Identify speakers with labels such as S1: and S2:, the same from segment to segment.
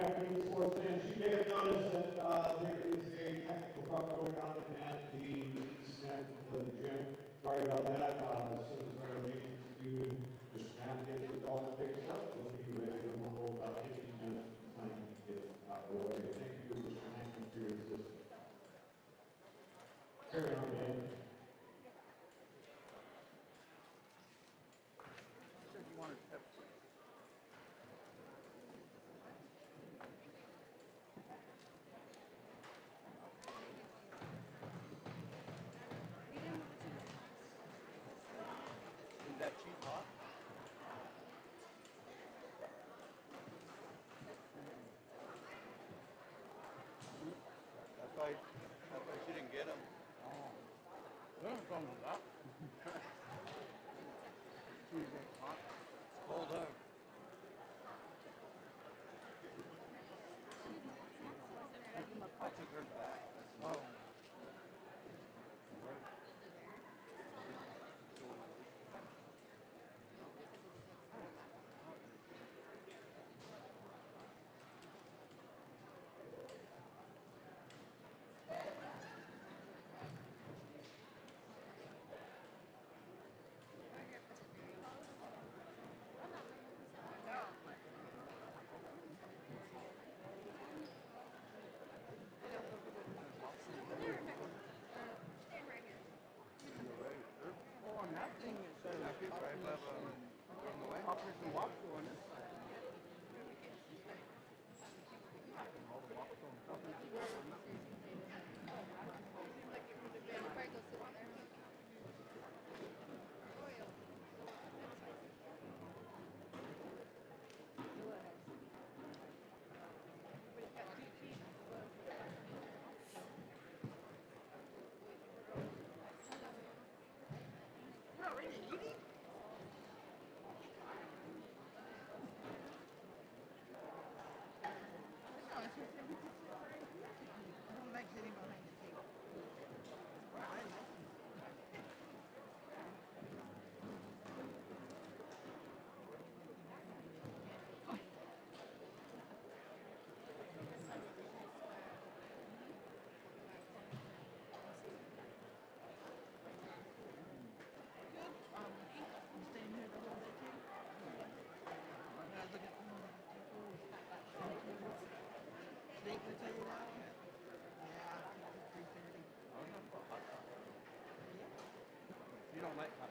S1: afternoon, sports fans. You may have noticed that there is a technical problem going on at the SCAC gym. Sorry about that. Some of the renovations due to just navigate with all the fixed up. We'll be ready to move about 15 minutes time to get out of the way. Thank you for your time and for your assistance. Carry on, Dan.
S2: You wanted to have is that cheese hot? That's why she didn't get them. Oh. There's something with that. Cheese ain't hot. It's cold out. I took her back. Oh. You don't like hot.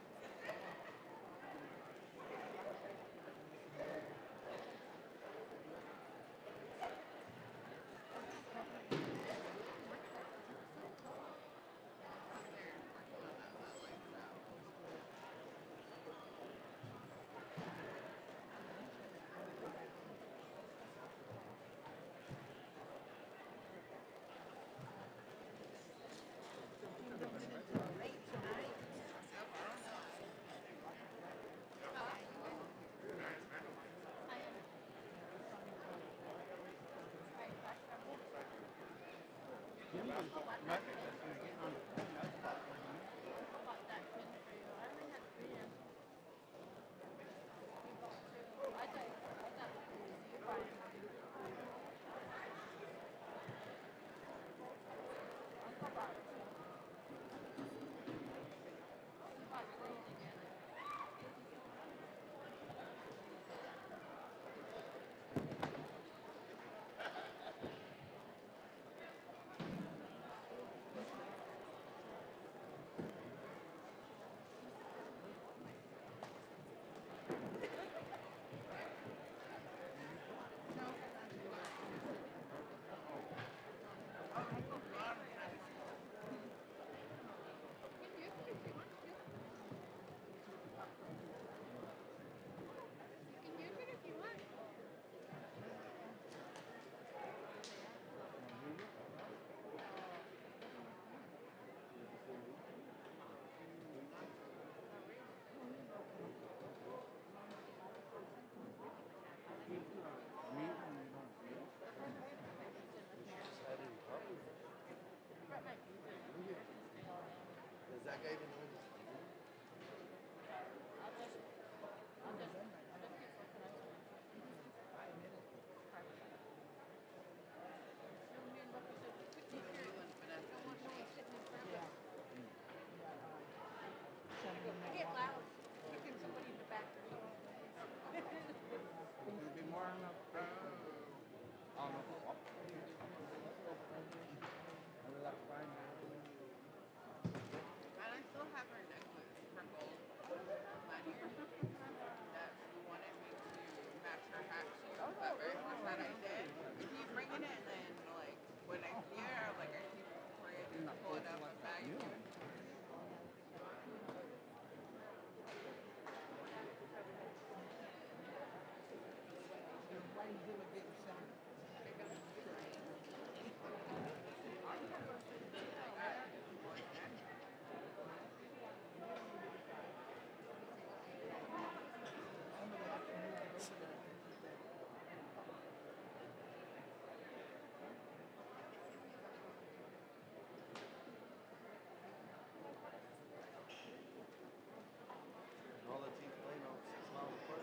S2: All the teams playing about 6 miles apart.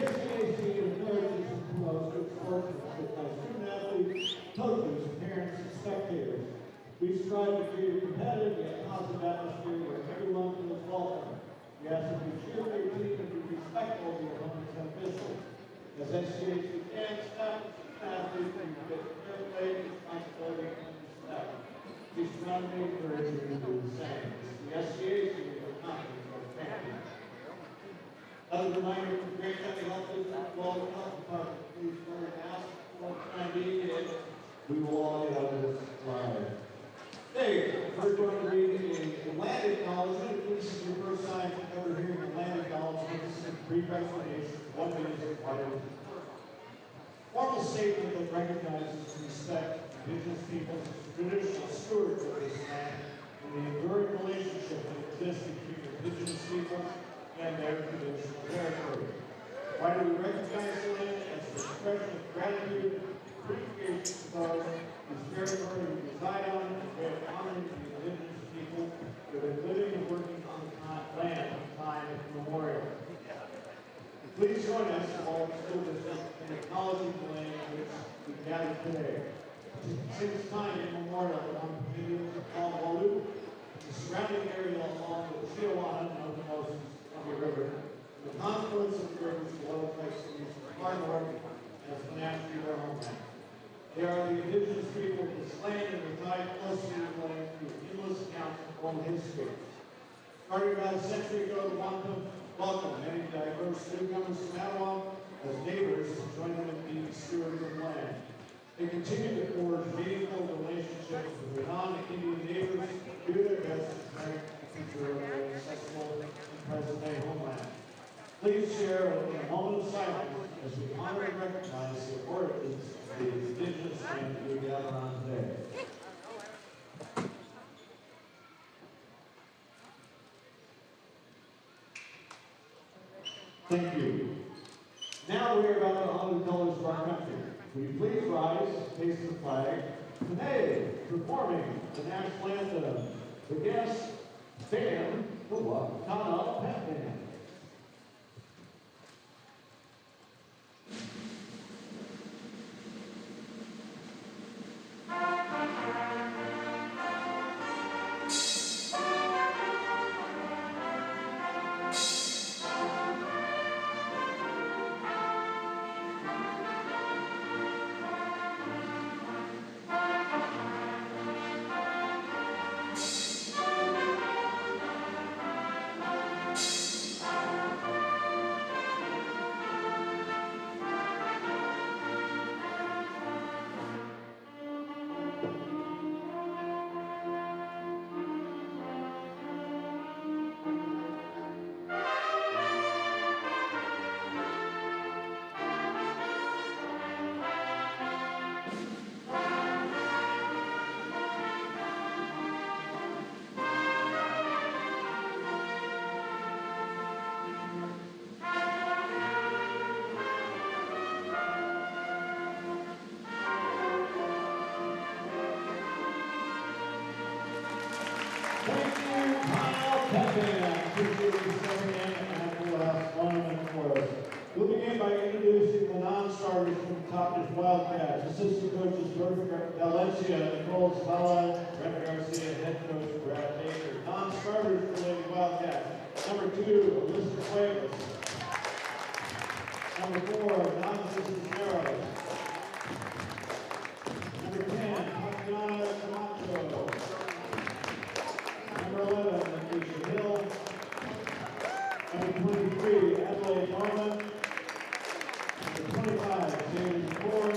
S1: SCAC encourages and promotes good sportsmanship by student athletes, coaches, parents, and spectators. We strive to create a competitive yet positive atmosphere where everyone feels welcome. We ask that you cheer for your team and be respectful of your opponents and officials. As SCAC fans, staff, and athletes, we get fair play, responsibility, and respect. We strongly encourage you to do the same. The SCAC is a confidence of our family. As a reminder, for Grant County Health District, Health Department, please wear a mask for the time being, and we will all get on this live. Hey, we're going to read a land acknowledgement. If this is your first time ever hearing a land acknowledgement, this is a brief explanation. 1 minute is required. Formal statement that recognizes and respects Indigenous peoples as traditional stewards of this land and the enduring relationship that exists between Indigenous people and their traditional territory. Why do we recognize the land as an expression of gratitude, appreciation for those whose territory we reside on, and a way of honoring the Indigenous people who have been living and working on the land from time immemorial. Please join us in all school districts in acknowledging the land in which we gather today. Since time immemorial, on the community of Wapato, the surrounding area along the Chihuahua and the Columbia River, the confluence of the rivers below Texas far north as the Naches our homeland. They are the Indigenous people of this land and reside closely to the land through endless accounts of oral history. Starting about a century ago, the Wapato welcomed many diverse newcomers from Anawan as neighbors to join them in being stewards of land. They continue to forge meaningful relationships with their non-Indian neighbors, do their best to protect the future of their accessible and present-day homeland. Please share a moment of silence as we honor and recognize the origins of the Indigenous land we gather on today. Thank you. Now we are about to honor the colors of our country. Will you please rise, face the flag? Today, performing the national anthem, the guests band, the Wapato Pep Band. We'll begin by introducing the non-starters from Toppenish Wildcats. Assistant coaches Valencia, Nicole Zillah, Brenda Garcia, head coach Brad Baker. Non-starters for Lady Wildcats. Number 2, Alyssa Cuevas. Number 4, Naches and College. Number 10, Tatiana Camacho. Number 11, Naches Hill. Number 23, Adelaide Norman. Number 25, James Ford.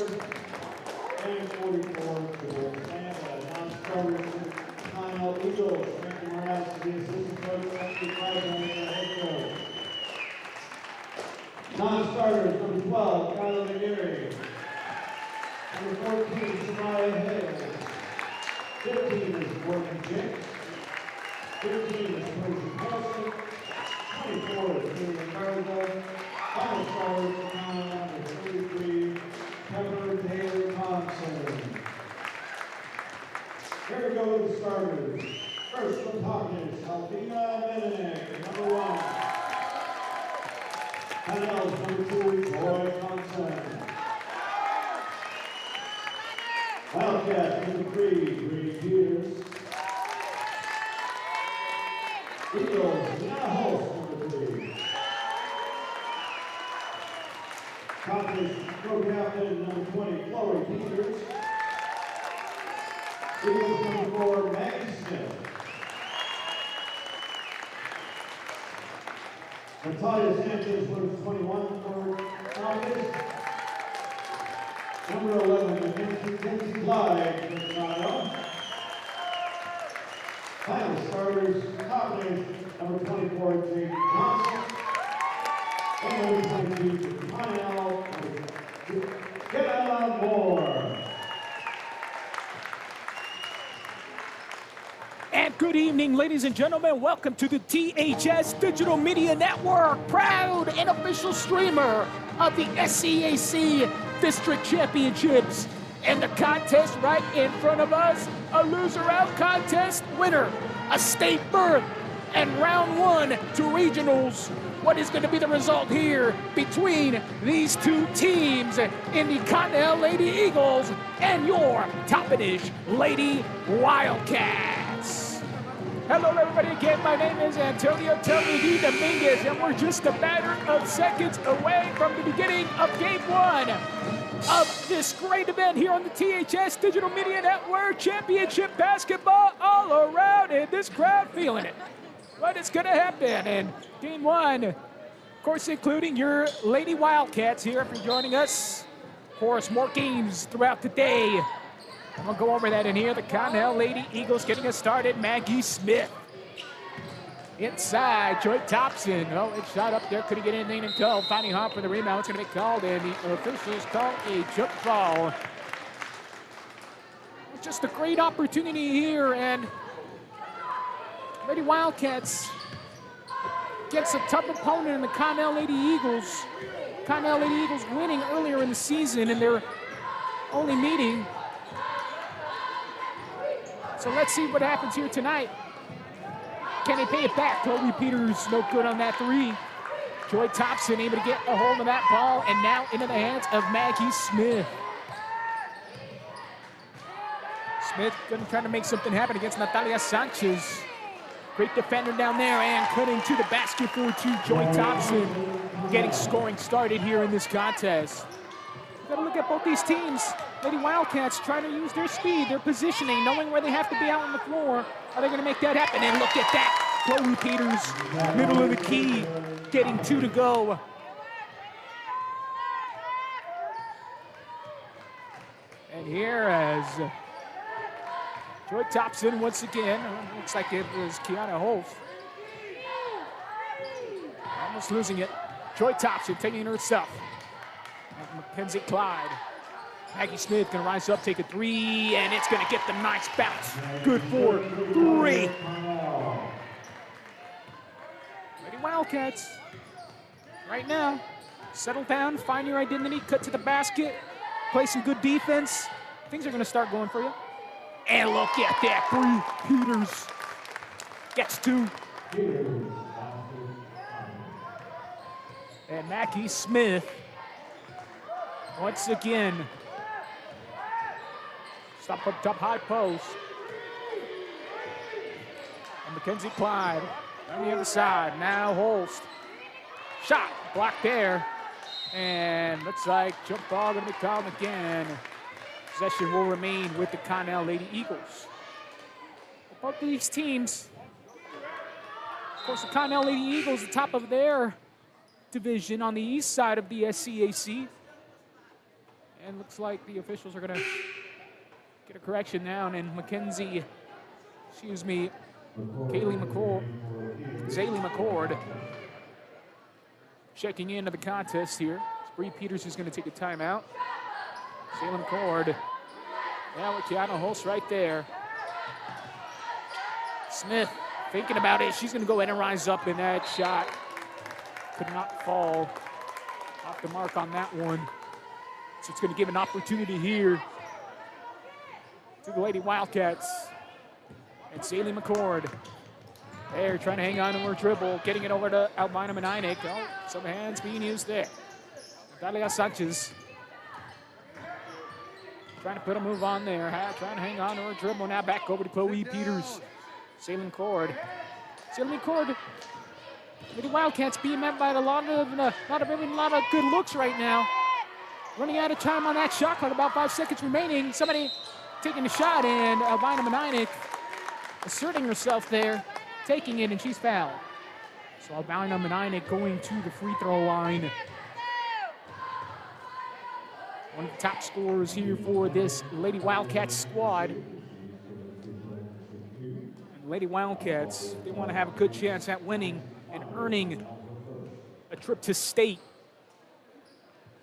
S1: And 44, Joel Santa. Non-starters for Connell Eagles. Frankie Morales to the assistant coach. 75, and the head coach. Non-starters, number 12, Kyla McGarry. Number 14, Samaya Hale. 15 is Morgan Jenks. 15 is Percy Paulson. 24 is Julian Garza. Final starters for Connell, number 33, Pepper Taylor Thompson. Here we go with the starters. First from Toppenish, Alvina Menenek, number 1. Connell's number 2, Troy Thompson. Wildcats number 3, Brady Peters. Eagles, Naches number 3. Toppenish co-captain number 20, Chloe Peters. Eagles number 4, Maggie Smith. Natalia's anthems number 21 for August. Number 11, Mackenzie Clyde for Connell. Final starters, Toppenish, number 24, Jake Johnson. And number 22, Connell, Zillah Leopards.
S3: And good evening, ladies and gentlemen. Welcome to the THS Digital Media Network, proud and official streamer of the SCAC District Championships. And the contest right in front of us, a loser-out contest winner, a state berth, and round 1 to regionals. What is going to be the result here between these two teams in the Connell Lady Eagles and your Toppenish Lady Wildcats? Hello everybody again, my name is Antonio Tony Dominguez, and we're just a matter of seconds away from the beginning of Game 1 of this great event here on the THS Digital Media Network. Championship basketball all around, and this crowd feeling it. What is going to happen in Game 1? Of course, including your Lady Wildcats here for joining us. Of course, more games throughout the day. We'll go over that in here. The Connell Lady Eagles getting us started. Maggie Smith. Inside, Joy Thompson. Oh, it shot up there. Couldn't get anything in goal. Finding Hop for the rebound. It's going to be called, and the officials call a jump ball. It's just a great opportunity here, and Lady Wildcats gets a tough opponent in the Connell Lady Eagles. Connell Lady Eagles winning earlier in the season in their only meeting. So let's see what happens here tonight. Can they pay it back? Chloe Peters, no good on that 3. Joy Thompson able to get a hold of that ball, and now into the hands of Maggie Smith. Smith gonna try to make something happen against Natalia Sanchez. Great defender down there, and cutting to the basket for 2. Joy Thompson getting scoring started here in this contest. Got to look at both these teams. Lady Wildcats trying to use their speed, their positioning, knowing where they have to be out on the floor. Are they going to make that happen? And look at that. Chloe Peters, middle of the key, getting 2 to go. And here as Joy Thompson once again, looks like it was Kiana Holtz. Almost losing it. Joy Thompson taking it herself. Mackenzie Clyde. Maggie Smith gonna rise up, take a 3, and it's gonna get the nice bounce. Good for 3. Lady Wildcats, right now, settle down, find your identity, cut to the basket, play some good defense. Things are gonna start going for you. And look at that 3. Peters gets 2. And Maggie Smith, once again, stop up top high post. And Mackenzie Clyde on the other side. Now Holst. Shot blocked there. And looks like jump ball gonna be called again. Possession will remain with the Connell Lady Eagles. Both these teams, of course, the Connell Lady Eagles, the top of their division on the east side of the SCAC. And looks like the officials are gonna get a correction down, and Zaylee McCord checking into the contest here. Bree Peters is gonna take a timeout. Zaylee McCord, now with Kiana Holst right there. Smith thinking about it. She's gonna go ahead and rise up, and that shot could not fall off the mark on that one. So it's gonna give an opportunity here to the Lady Wildcats. And Zaylee McCord They're trying to hang on to her dribble, getting it over to Albina Menainik. Oh, some hands being used there. Natalia Sanchez trying to put a move on there, trying to hang on to her dribble. Now back over to Chloe Peters. Salem Cord. The Wildcats being met by a lot of good looks right now. Running out of time on that shot clock, about 5 seconds remaining. Somebody taking a shot, and Albina Menainik asserting herself there, taking it, and she's fouled. So Albina Menainik going to the free throw line. One of the top scorers here for this Lady Wildcats squad. And Lady Wildcats, they want to have a good chance at winning and earning a trip to state.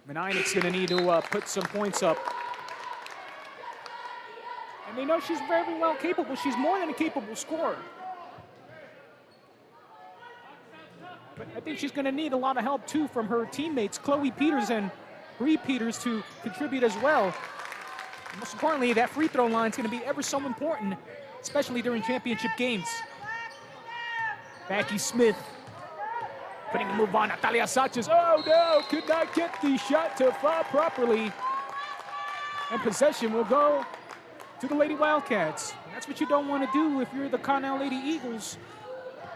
S3: Menainik's going to need to put some points up. And they know she's very well capable. She's more than a capable scorer. But I think she's going to need a lot of help, too, from her teammates, Chloe Peters and Bree Peters, to contribute as well. And most importantly, that free throw line is going to be ever so important, especially during championship games. Maggie Smith putting a move on Natalia Sanchez. Oh no, could not get the shot to fall properly. And possession will go to the Lady Wildcats. And that's what you don't want to do if you're the Connell Lady Eagles,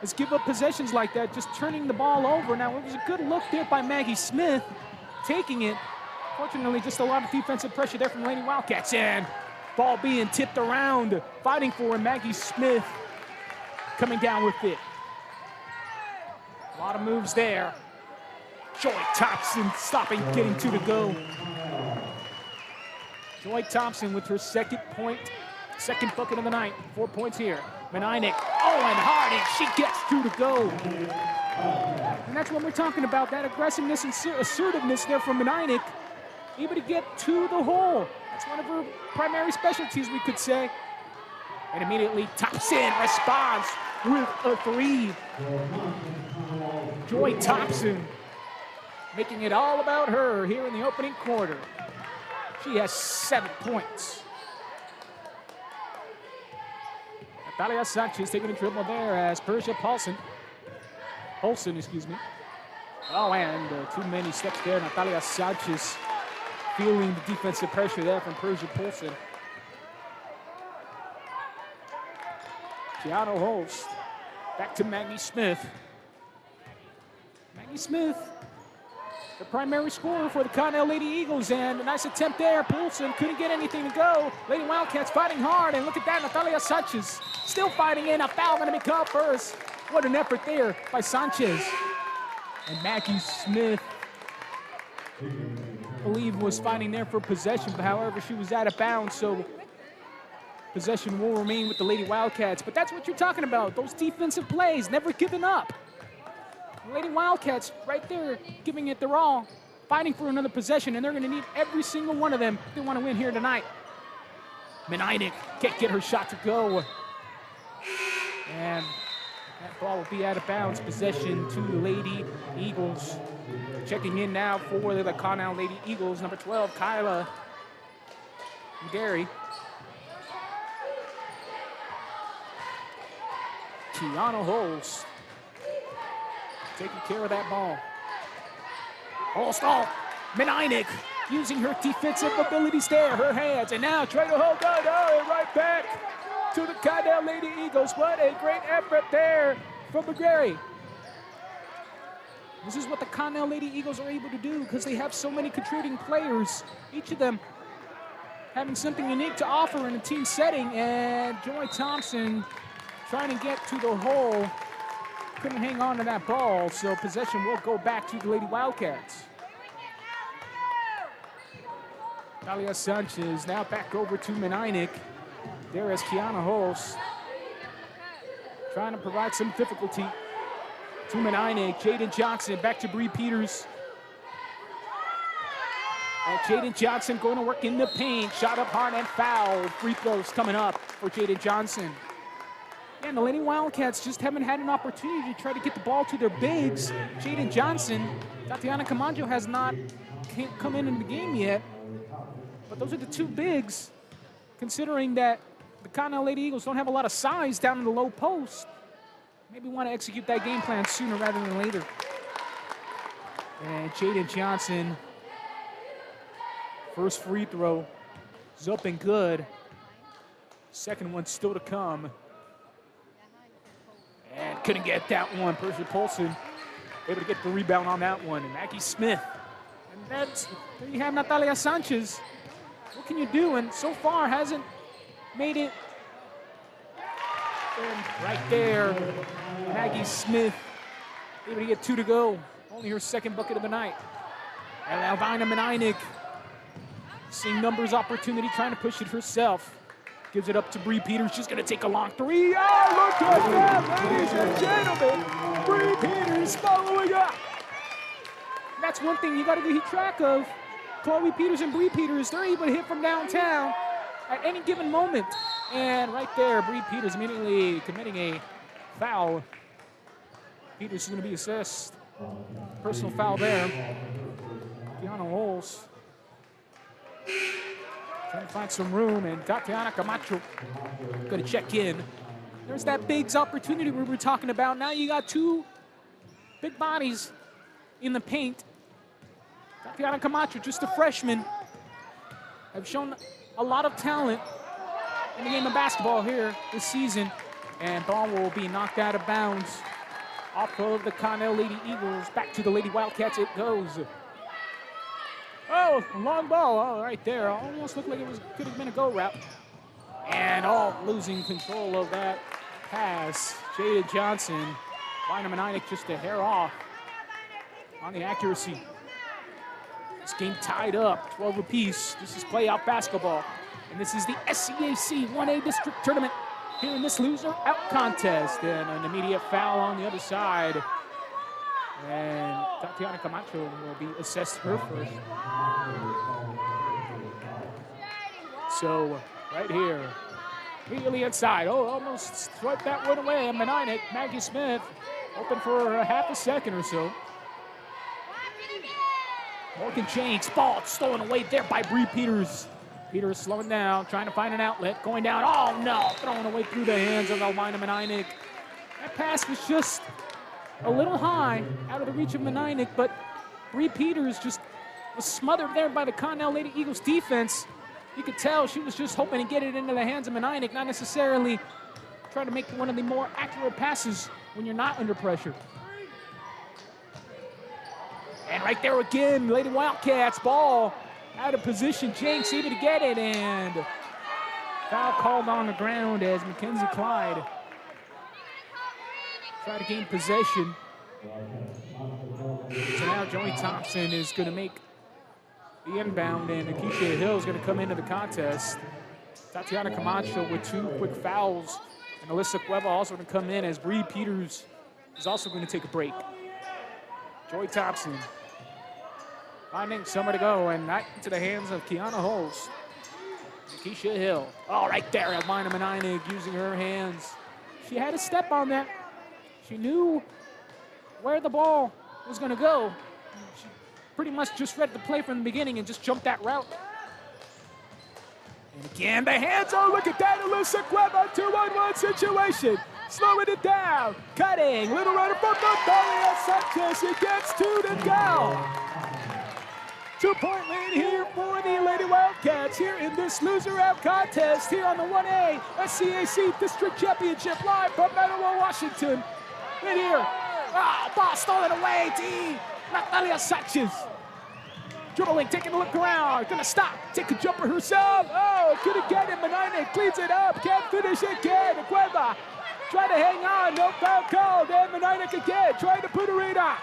S3: is give up possessions like that, just turning the ball over. Now, it was a good look there by Maggie Smith, taking it. Fortunately, just a lot of defensive pressure there from Lady Wildcats, and ball being tipped around, fighting for it. Maggie Smith coming down with it. A lot of moves there. Joy Thompson stopping, getting to the go. Joy Thompson with her second bucket of the night. 4 points here. Menainik, and hard, and she gets through to go. And that's what we're talking about, that aggressiveness and assertiveness there from Menainik, able to get to the hole. That's one of her primary specialties, we could say. And immediately Thompson responds with a three. Joy Thompson making it all about her here in the opening quarter. She has 7 points. Natalia Sanchez taking a dribble there as Persia Polson, excuse me. Oh, and too many steps there. Natalia Sanchez feeling the defensive pressure there from Persia Polson. Gianna Holst back to Maggie Smith. Maggie Smith, the primary scorer for the Connell Lady Eagles, and a nice attempt there. Poulsen couldn't get anything to go. Lady Wildcats fighting hard, and look at that, Natalia Sanchez still fighting in. A foul going to be called first. What an effort there by Sanchez. And Maggie Smith, I believe, was fighting there for possession, but however, she was out of bounds, so possession will remain with the Lady Wildcats. But that's what you're talking about, those defensive plays, never giving up. The Lady Wildcats right there giving it their all, fighting for another possession, and they're going to need every single one of them if they want to win here tonight. Menainik can't get her shot to go. And that ball will be out of bounds. Possession to the Lady Eagles. Checking in now for the Connell Lady Eagles, number 12, Kyla Gary. Kiana Holst taking care of that ball. Holst, Menainik using her defensive abilities there, her hands, and now trying to hold on, right back to the Connell Lady Eagles. What a great effort there from McGarry. This is what the Connell Lady Eagles are able to do because they have so many contributing players, each of them having something unique to offer in a team setting, and Joy Thompson trying to get to the hole, couldn't hang on to that ball, so possession will go back to the Lady Wildcats. Natalia Sanchez now back over to Menainik. There is Kiana Holst trying to provide some difficulty to Menainik. Jaden Johnson back to Bree Peters. And Jaden Johnson going to work in the paint. Shot up hard and foul. Free throws coming up for Jaden Johnson. And the Lady Wildcats just haven't had an opportunity to try to get the ball to their bigs. Jaden Johnson, Tatiana Camacho has not come in the game yet. But those are the two bigs, considering that the Connell Lady Eagles don't have a lot of size down in the low post. maybe want to execute that game plan sooner rather than later. And Jaden Johnson, first free throw is up and good. Second one still to come. And couldn't get that one. Percy Polson able to get the rebound on that one. And Maggie Smith. And that's, there you have Natalia Sanchez. What can you do? And so far hasn't made it. And right there, Maggie Smith able to get 2 to go. Only her second bucket of the night. And Albina Menainik seeing numbers opportunity, trying to push it herself. Gives it up to Bree Peters. She's going to take a long 3. Oh, look at that, ladies and gentlemen. Bree Peters following up. That's one thing you got to keep track of. Chloe Peters and Bree Peters, they're able to hit from downtown at any given moment. And right there, Bree Peters immediately committing a foul. Peters is going to be assessed. Personal foul there. Tiana Holes trying to find some room, and Tatiana Camacho going to check in. There's that Biggs opportunity we were talking about. Now you got 2 big bodies in the paint. Tatiana Camacho, just a freshman, have shown a lot of talent in the game of basketball here this season. And ball will be knocked out of bounds off of the Connell Lady Eagles. Back to the Lady Wildcats it goes. Oh, long ball, oh, right there. Almost looked like it could have been a go route. And losing control of that pass. Jada Johnson, Bynum and Einik just a hair off on the accuracy. This game tied up, 12 apiece. This is playoff basketball. And this is the SCAC 1A District Tournament here in this loser out contest. And an immediate foul on the other side. And Tatiana Camacho will be assessed her first. So, right here, immediately inside. Oh, almost swiped that one away. And Menainik, Maggie Smith, open for a half a second or so. Morgan James, ball stolen away there by Bree Peters. Peters slowing down, trying to find an outlet, going down. Oh, no, thrown away through the hands of Albina Menainik. That pass was just a little high, out of the reach of Menainik, but Bree Peters just was smothered there by the Connell Lady Eagles defense. You could tell she was just hoping to get it into the hands of Menainik, not necessarily trying to make one of the more accurate passes when you're not under pressure. And right there again, Lady Wildcats, ball out of position. Jenks able to get it, and foul called on the ground as Mackenzie Clyde try to gain possession. So now Joey Thompson is going to make the inbound, and Akeisha Hill is going to come into the contest. Tatiana Camacho with 2 quick fouls, and Alyssa Cueva also going to come in as Bree Peters is also going to take a break. Joey Thompson finding somewhere to go, and that into the hands of Kiana Holes. Akeisha Hill. Oh, right there, Albina Menainik using her hands. She had a step on that. She knew where the ball was going to go. She pretty much just read the play from the beginning and just jumped that route. And again, the hands. Oh, look at that. Alyssa Cueva, 2-on-1 situation. Slowing it down. Cutting. Little runner from Natalia Sanchez. She gets 2 to go. 2-point lead here for the Lady Wildcats here in this loser out contest here on the 1A SCAC District Championship live from Ottawa, Washington. Right here. Ball stolen away. Natalia Sanchez. Dribbling, taking a look around. Gonna stop. Take a jumper herself. Oh, couldn't get it. Menainik cleans it up. Can't finish again. Cueva trying to hang on. No foul called. And Menainik again. Trying to put her in on.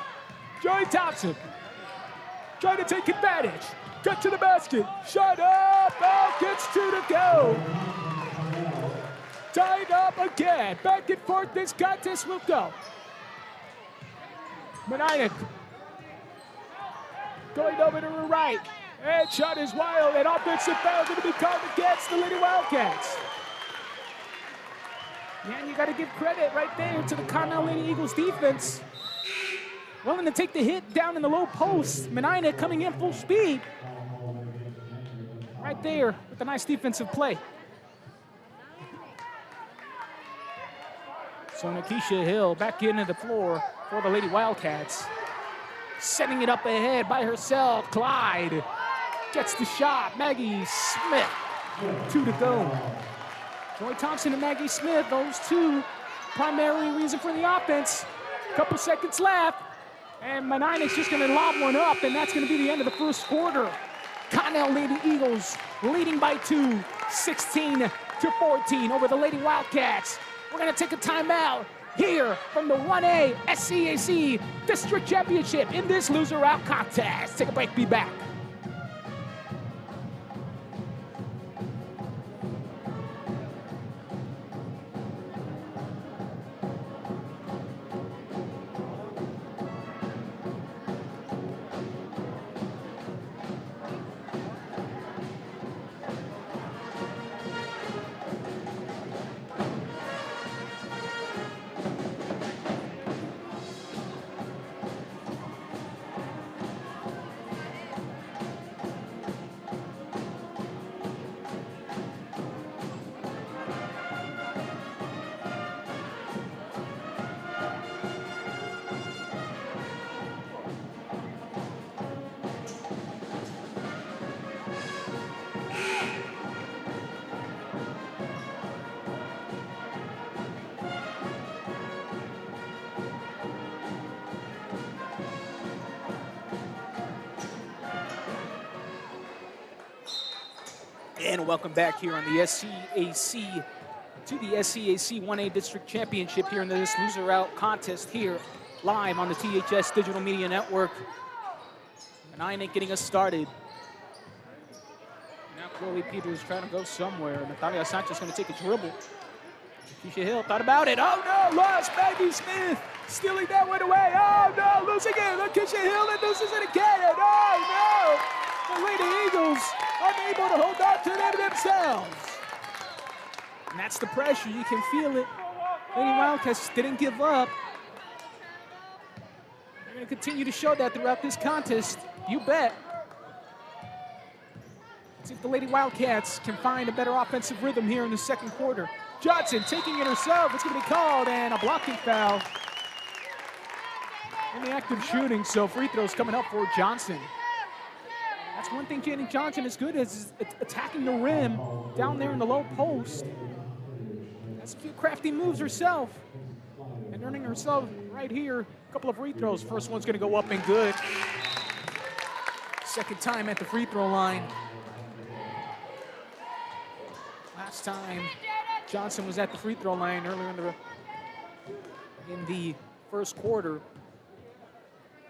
S3: Joey Thompson trying to take advantage. Cut to the basket. Shot up. Oh, gets 2 to go. Tied up again. Back and forth this contest will go. Menainik going over to her right. And shot is wild. And offensive foul going to be called against the Lady Wildcats. Yeah, and you got to give credit right there to the Connell Lady Eagles defense. Willing to take the hit down in the low post. Menainik coming in full speed. Right there with a nice defensive play. So Naches Hill back into the floor for the Lady Wildcats. Setting it up ahead by herself. Clyde gets the shot. Maggie Smith, 2 to go. Joy Thompson and Maggie Smith, those two primary reason for the offense. Couple seconds left. And Meneinek's just going to lob one up, and that's going to be the end of the first quarter. Connell Lady Eagles leading by 2, 16-14 over the Lady Wildcats. We're going to take a timeout here from the 1A SCAC District Championship in this loser out contest. Take a break, be back. And welcome back here on the SCAC to the SCAC 1A District Championship here in this loser out contest here live on the THS Digital Media Network. And Meneinek getting us started. Now Chloe Peters trying to go somewhere. Natalia Sanchez going to take a dribble. Keisha Hill thought about it. Oh no, lost Maggie Smith. Stealing that one away. Oh no, losing it. Look, Keisha Hill and loses it again. Oh no. The Lady Eagles unable to hold on to them themselves. And that's the pressure. You can feel it. Lady Wildcats didn't give up. They're going to continue to show that throughout this contest. You bet. Let's see if the Lady Wildcats can find a better offensive rhythm here in the second quarter. Johnson taking it herself. It's going to be called, and a blocking foul. In the act of shooting, so free throws coming up for Johnson. That's one thing Janet Johnson is good at, is attacking the rim down there in the low post. Has a few crafty moves herself. And earning herself right here a couple of free throws. First one's gonna go up and good. Second time at the free throw line. Last time Johnson was at the free throw line earlier in the first quarter.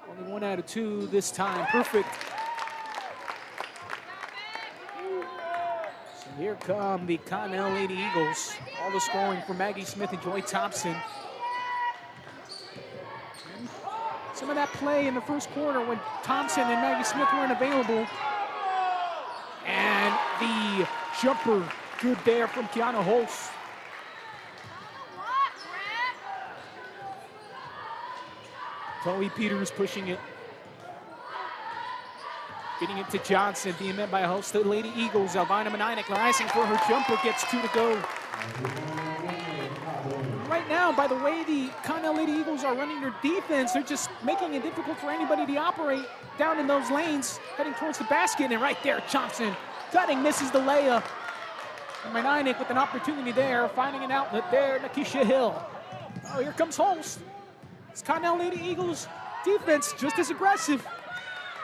S3: Only 1 out of 2 this time. Perfect. Here come the Connell Lady Eagles. All the scoring for Maggie Smith and Joy Thompson. Some of that play in the first quarter when Thompson and Maggie Smith weren't available. And the jumper good there from Kiana Holst. Chloe Peters pushing it. Getting it to Johnson, being met by a host of the Lady Eagles. Elvina Meneinek rising for her jumper, gets 2 to go. Right now, by the way the Connell Lady Eagles are running their defense, they're just making it difficult for anybody to operate down in those lanes, heading towards the basket. And right there, Johnson cutting, misses the layup. And Meneinek with an opportunity there, finding an outlet there, Nakisha Hill. Oh, here comes Holst. It's Connell Lady Eagles defense just as aggressive.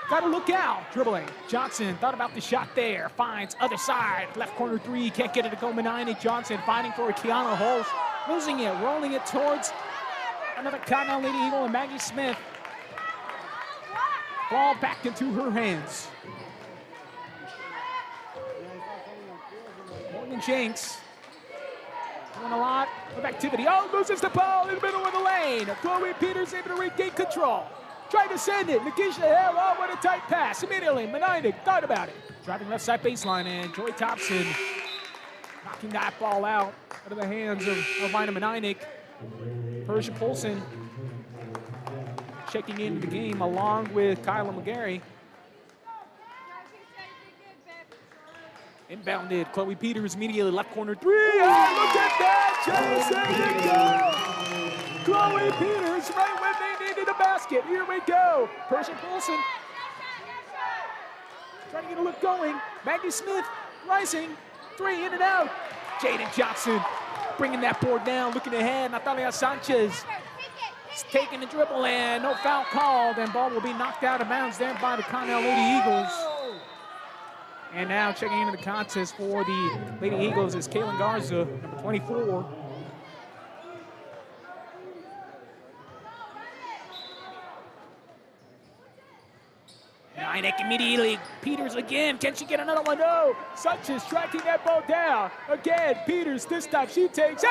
S3: Got to look out. Dribbling. Johnson thought about the shot there. Finds other side. Left corner 3. Can't get it to go. Meneinek. Johnson fighting for Kiana Holst. Losing it. Rolling it towards another Connell Lady Eagle and Maggie Smith. Ball back into her hands. Morgan Jenks doing a lot of activity. Oh, loses the ball in the middle of the lane. Chloe Peters able to regain control. Trying to send it. Nakisha Hill, oh, what a tight pass. Immediately, Meneinek thought about it. Driving left side baseline, and Joy Thompson knocking that ball out of the hands of Elvina Meneinek. Persia Polson checking into the game along with Kyla McGarry. Inbounded. Chloe Peters immediately left corner 3. Oh, look at that. Johnson, there you go. Chloe Peters right when they needed a basket. Here we go. Persia Paulson trying to get a look going. Maggie Smith rising. 3 in and out. Jaden Johnson bringing that board down, looking ahead. Natalia Sanchez is taking the dribble and no foul called, and ball will be knocked out of bounds there by the Connell Lady Eagles. And now checking into the contest for the Lady Eagles is Kaylin Garza, number 24. Ninek immediately. Peters again. Can she get another one? No. Sanchez tracking that ball down. Again, Peters. This time she takes it.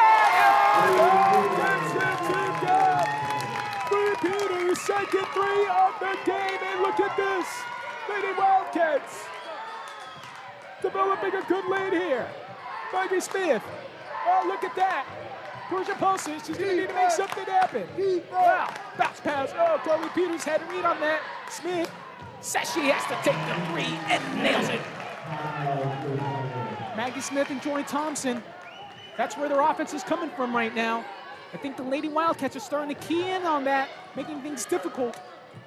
S3: Bree Peters, second 3 of the game. And look at this. Lady Wildcats developing a good lead here. Maggie Smith. Oh, look at that. Persia Paulson. She's going to need to make something happen. Wow. Bounce pass. Oh, Chloe Peters had a read on that. Smith says she has to take the 3 and nails it. Maggie Smith and Joy Thompson, that's where their offense is coming from right now. I think the Lady Wildcats are starting to key in on that, making things difficult.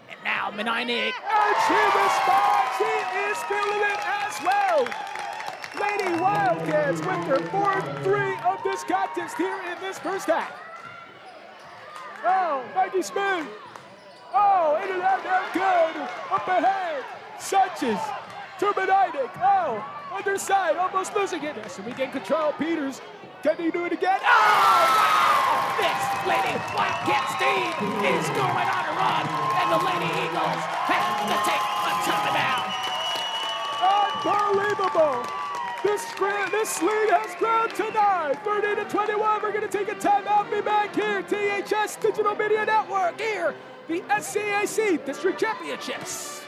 S3: And now Menainik, and she responds, she is feeling it as well. Lady Wildcats with their 4th 3 of this contest here in this first half. Oh, Maggie Smith. Oh, in and out there, good. Up ahead, Sanchez to Menainik. Oh, underside, almost losing it. So we gain control. Peters, can he do it again? Oh, wow! This Lady Wildcats team is going on a run, and the Lady Eagles have to take a timeout. Unbelievable. This lead has grown tonight. 30-21. We're going to take a timeout. Be back here. THS Digital Media Network here. The SCAC District Championships.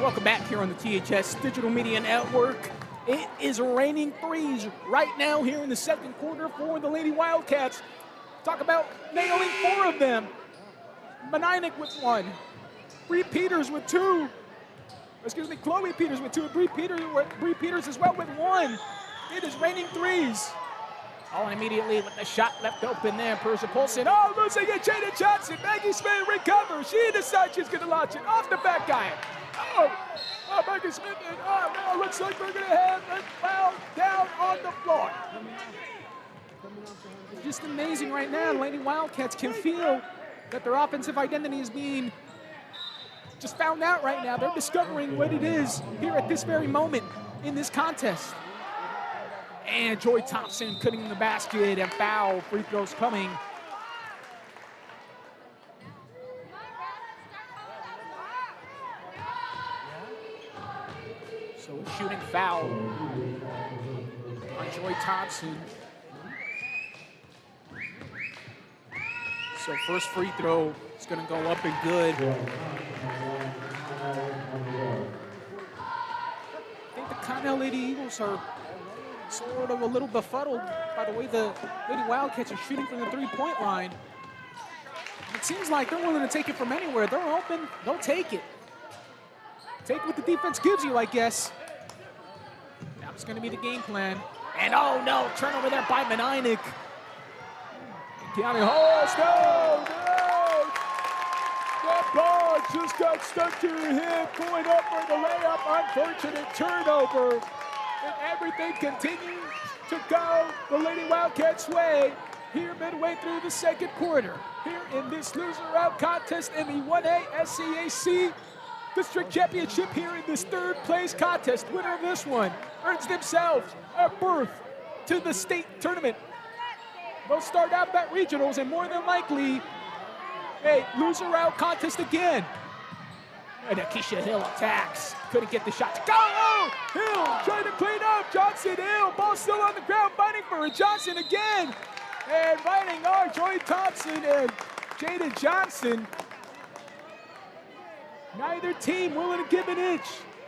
S3: Welcome back here on the THS Digital Media Network. It is raining threes right now here in the second quarter for the Lady Wildcats. Talk about nailing 4 of them. Menainik with 1. Bree Peters with 2. Excuse me, Chloe Peters with 2. Bree Peters as well with 1. It is raining threes. Oh, and immediately with the shot left open there, Persia Paulson. Oh, losing it, Jaden Johnson. Maggie Smith recovers. She decides she's going to launch it off the back guy. Oh, Maggie Smith, and now looks like we're going to have a foul down on the floor. It's just amazing right now. Lady Wildcats can feel that their offensive identity is being just found out right now. They're discovering what it is here at this very moment in this contest. And Joy Thompson cutting in the basket and foul. Free throws coming. So a shooting foul on Joy Thompson. So first free throw is going to go up and good. I think the Connell Lady Eagles are sort of a little befuddled by the way the Lady Wildcats are shooting from the 3-point line. It seems like they're willing to take it from anywhere. They're open, they'll take it. Take what the defense gives you, I guess. That's going to be the game plan. And oh no, turnover there by Menainik. County Halls, no! That ball just got stuck to her hip, going up for the layup. Unfortunate turnover. And everything continues to go the Lady Wildcats' way here midway through the second quarter. Here in this loser-out contest in the 1A SCAC District Championship here in this third-place contest. Winner of this one earns themselves a berth to the state tournament. They'll start out at regionals and more than likely a loser-out contest again. And Akeisha Hill attacks. Couldn't get the shot to go. Oh, Hill trying to clean up. Johnson Hill. Ball still on the ground. Fighting for it. Johnson again. And fighting Joy Thompson and Jaden Johnson. Neither team willing to give an inch.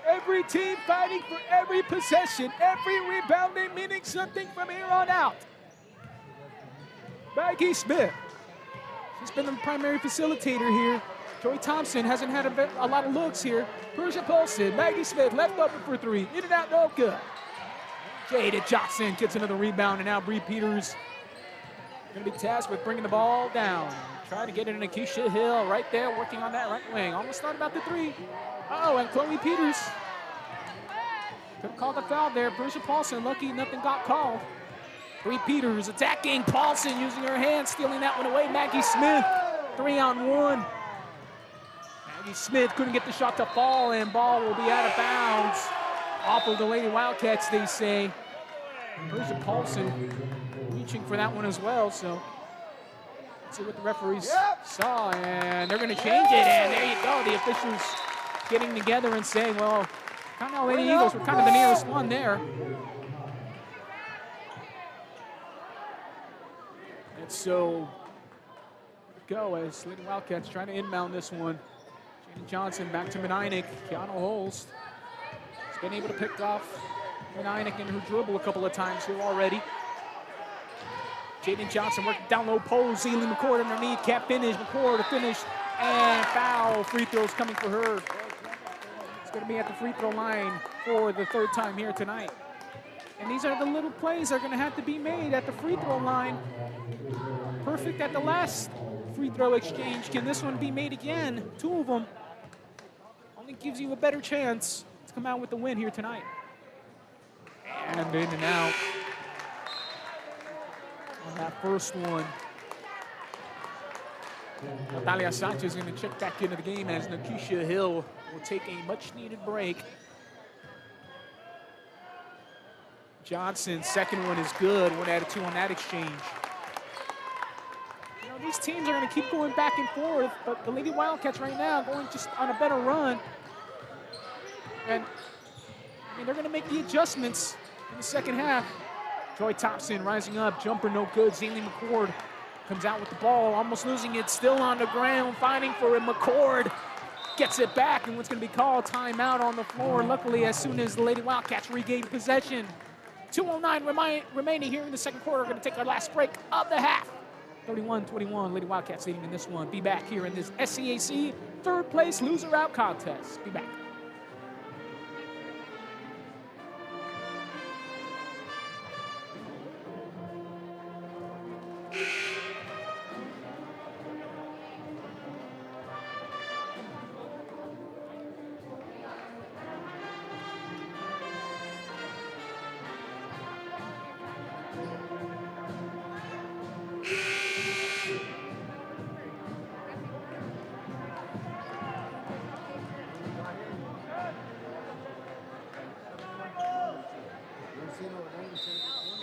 S3: Every team fighting for every possession, every rebounding, meaning something from here on out. Maggie Smith, she's been the primary facilitator here. Joy Thompson hasn't had a lot of looks here. Persia Paulson, Maggie Smith left open for three. In and out, no good. Jada Johnson gets another rebound, and now Bree Peters going to be tasked with bringing the ball down. Trying to get it in Akeisha Hill right there, working on that right wing. Almost thought about the three. Oh, and Chloe Peters. Could have called a foul there. Persia Paulson, lucky nothing got called. Bree Peters attacking Paulson, using her hands, stealing that one away. Maggie Smith, 3-on-1. Maggie Smith couldn't get the shot to fall, and ball will be out of bounds. Off of the Lady Wildcats, they say. Persia Paulson reaching for that one as well, so let's see what the referees saw, and they're going to change it, and there you go. The officials getting together and saying, well, Connell Lady Eagles were kind of the nearest one there. And so, go as Lady Wildcats trying to inbound this one. Jaden Johnson back to Menainik. Keanu Holst has been able to pick off Menainik in her dribble a couple of times here already. Jaden Johnson working down low post. Zillah McCord underneath. Can't finish. McCord to finish. And foul. Free throws coming for her. It's going to be at the free throw line for the third time here tonight. And these are the little plays that are going to have to be made at the free throw line. Perfect at the last free throw exchange. Can this one be made again? Two of them. Only gives you a better chance to come out with the win here tonight. And in and out. On that first one, Natalia Sanchez is going to check back into the game as Nakeisha Hill will take a much-needed break. Johnson's second one is good. 1 out of 2 on that exchange. You know, these teams are going to keep going back and forth, but the Lady Wildcats right now going just on a better run. And I mean, they're going to make the adjustments in the second half. Joy Thompson rising up, jumper no good. Zillah McCord comes out with the ball, almost losing it, still on the ground, fighting for it. McCord gets it back, and what's going to be called timeout on the floor. Luckily, as soon as the Lady Wildcats regain possession. 2:09 remaining here in the second quarter. We're going to take our last break of the half. 31-21, Lady Wildcats leading in this one. Be back here in this SCAC third place loser out contest. Be back.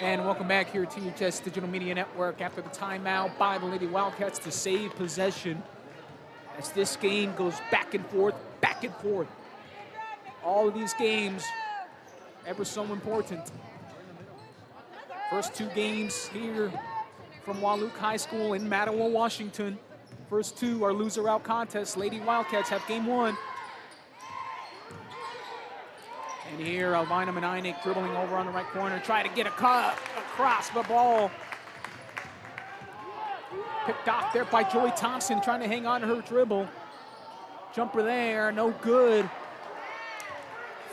S3: And welcome back here to THS Digital Media Network after the timeout by the Lady Wildcats to save possession. As this game goes back and forth, back and forth. All of these games ever so important. First two games here from Wahluke High School in Mattawa, Washington. First two are loser out contests. Lady Wildcats have game one. And here, Alvina Menainik dribbling over on the right corner, trying to get a cut across the ball. Picked off there by Joy Thompson, trying to hang on to her dribble. Jumper there, no good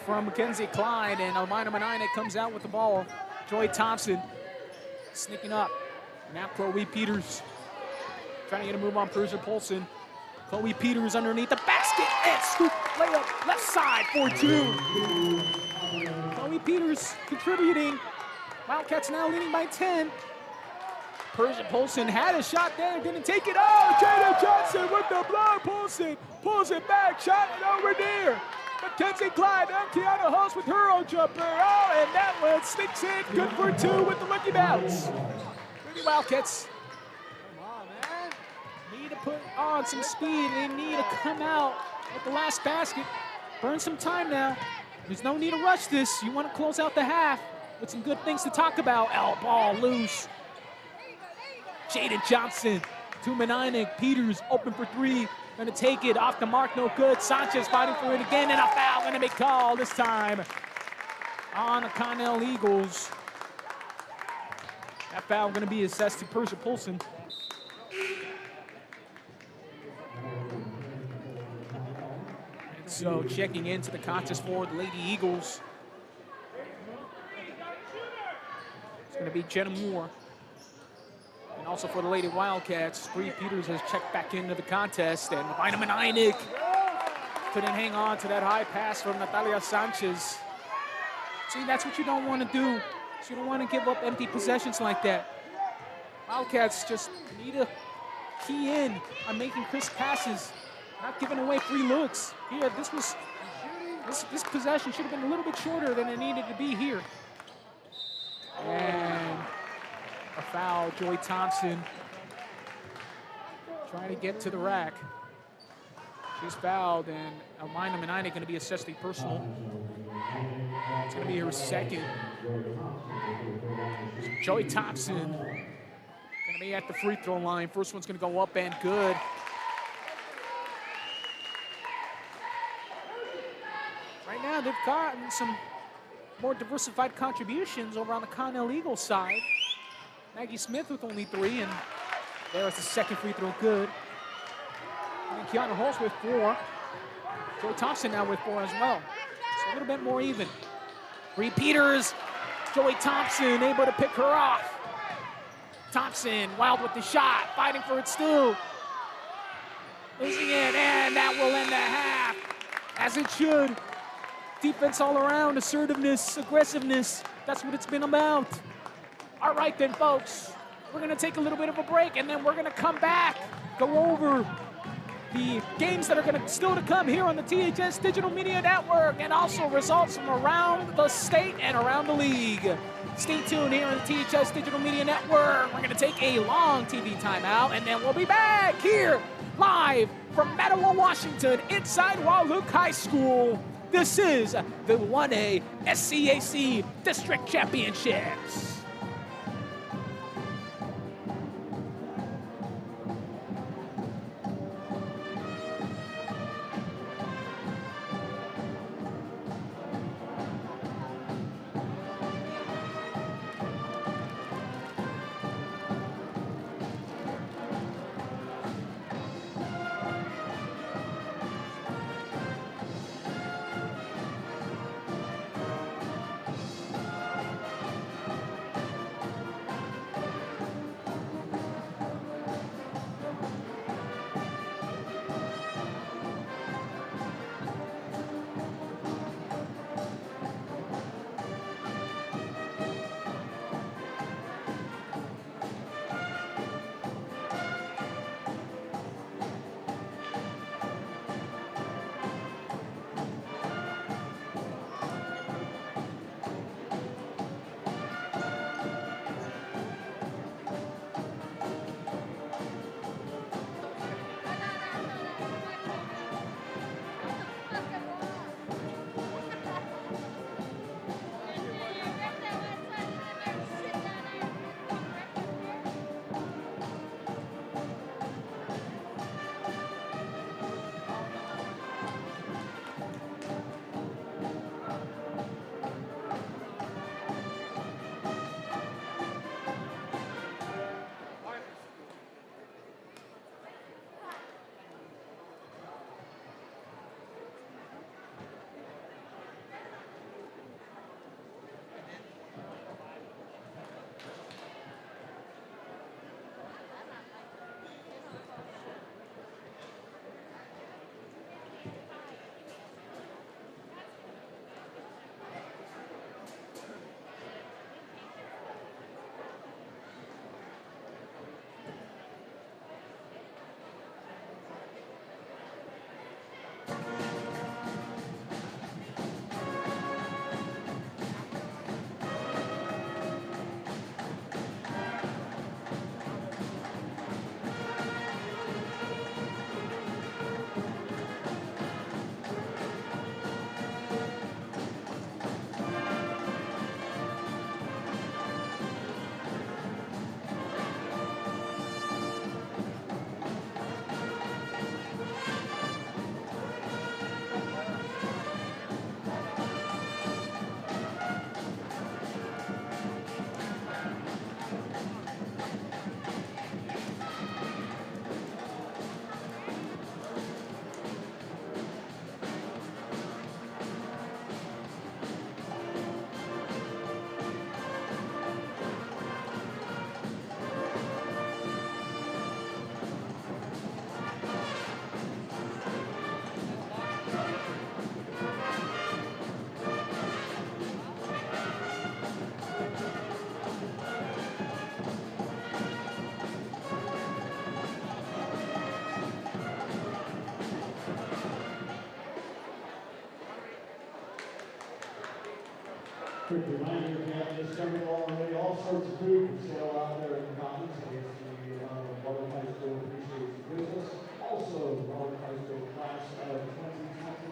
S3: from Mackenzie Clyde, and Alvina Menainik comes out with the ball. Joy Thompson sneaking up. Now Chloe Peters trying to get a move on Persia Paulson. Chloe Peters underneath the basket and scoop layup left side for 2. Chloe Peters contributing. Wildcats now leading by 10. Persia Paulson had a shot there, didn't take it. Oh, Jada Johnson with the block. Paulson pulls it back, shot it over there. Mackenzie Clyde and Kiana Hulse with her own jumper. Oh, and that one sneaks in. Good for 2 with the lucky bounce. Lady Wildcats need to put on some speed. They need to come out at the last basket. Burn some time now. There's no need to rush this. You want to close out the half with some good things to talk about. Oh, ball loose. Jaden Johnson to Menainik. Peters open for 3. Gonna take it off the mark, no good. Sanchez fighting for it again, and a foul gonna be called this time on the Connell Eagles. That foul gonna be assessed to Persia Poulsen. And so checking into the contest for the Lady Eagles, it's gonna be Jenna Moore. And also for the Lady Wildcats, Bree Peters has checked back into the contest, and Vitamin Einig couldn't hang on to that high pass from Natalia Sanchez. See, that's what you don't want to do. So you don't want to give up empty possessions like that. Wildcats just need to key in on making crisp passes, not giving away free looks. Here, this possession should have been a little bit shorter than it needed to be here. And a foul, Joy Thompson trying to get to the rack. She's fouled, and Alina Menine going to be assessed a personal. It's going to be her second. Joy Thompson going to be at the free throw line. First one's going to go up and good. Right now, they've gotten some more diversified contributions over on the Connell Eagles side. Maggie Smith with only 3, and there's the second free throw good. And Kiana Holtz with 4. Joy Thompson now with 4 as well. So a little bit more even. Bree Peters, Joy Thompson able to pick her off. Thompson wild with the shot, fighting for it still. Losing it, and that will end the half, as it should. Defense all around, assertiveness, aggressiveness, that's what it's been about. All right then, folks, we're gonna take a little bit of a break, and then we're gonna come back, go over the games that are gonna still to come here on the THS Digital Media Network, and also results from around the state and around the league. Stay tuned here on the THS Digital Media Network. We're gonna take a long TV timeout, and then we'll be back here live from Mattawa, Washington, inside Wildwood High School. This is the 1A SCAC District Championships.
S1: Quick reminder, if you haven't discovered already, all sorts of food for sale out there in the commons. The Wildcat High School appreciates the business. Also, the Wildcat High School class of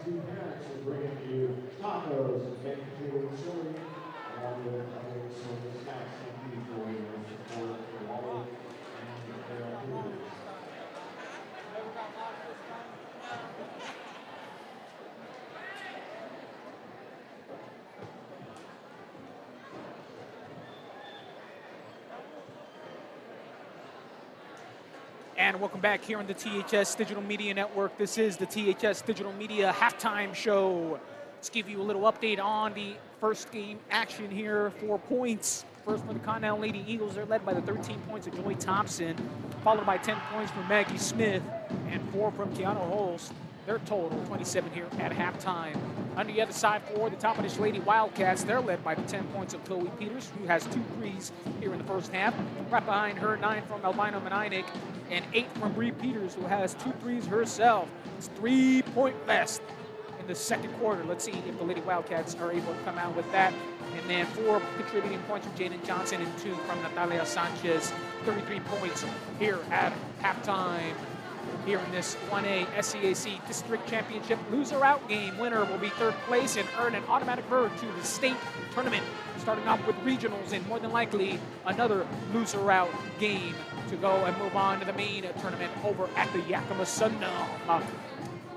S1: 2022 parents are bringing you tacos and baked potato chili, along with other sort of snacks. Thank you for your support for Wildcat and their activities.
S3: And welcome back here on the THS Digital Media Network. This is the THS Digital Media Halftime Show. Let's give you a little update on the first game action here. 4 points. First for the Connell Lady Eagles. They're led by the 13 points of Joy Thompson, followed by 10 points from Maggie Smith and 4 from Kiana Holst. Their total 27 here at halftime. On the other side for the Toppenish Lady Wildcats, they're led by the 10 points of Chloe Peters, who has 2 threes here in the first half. Right behind her, 9 from Albina Manainik and 8 from Bree Peters, who has 2 threes herself. It's 3-point fest in the second quarter. Let's see if the Lady Wildcats are able to come out with that. And then 4 contributing points from Jaden Johnson and 2 from Natalia Sanchez. 33 points here at halftime. Here in this 1A SCAC District Championship loser-out game. Winner will be 3rd place and earn an automatic berth to the state tournament. Starting off with regionals and more than likely another loser-out game to go and move on to the main tournament over at the Yakima Sun-Dome.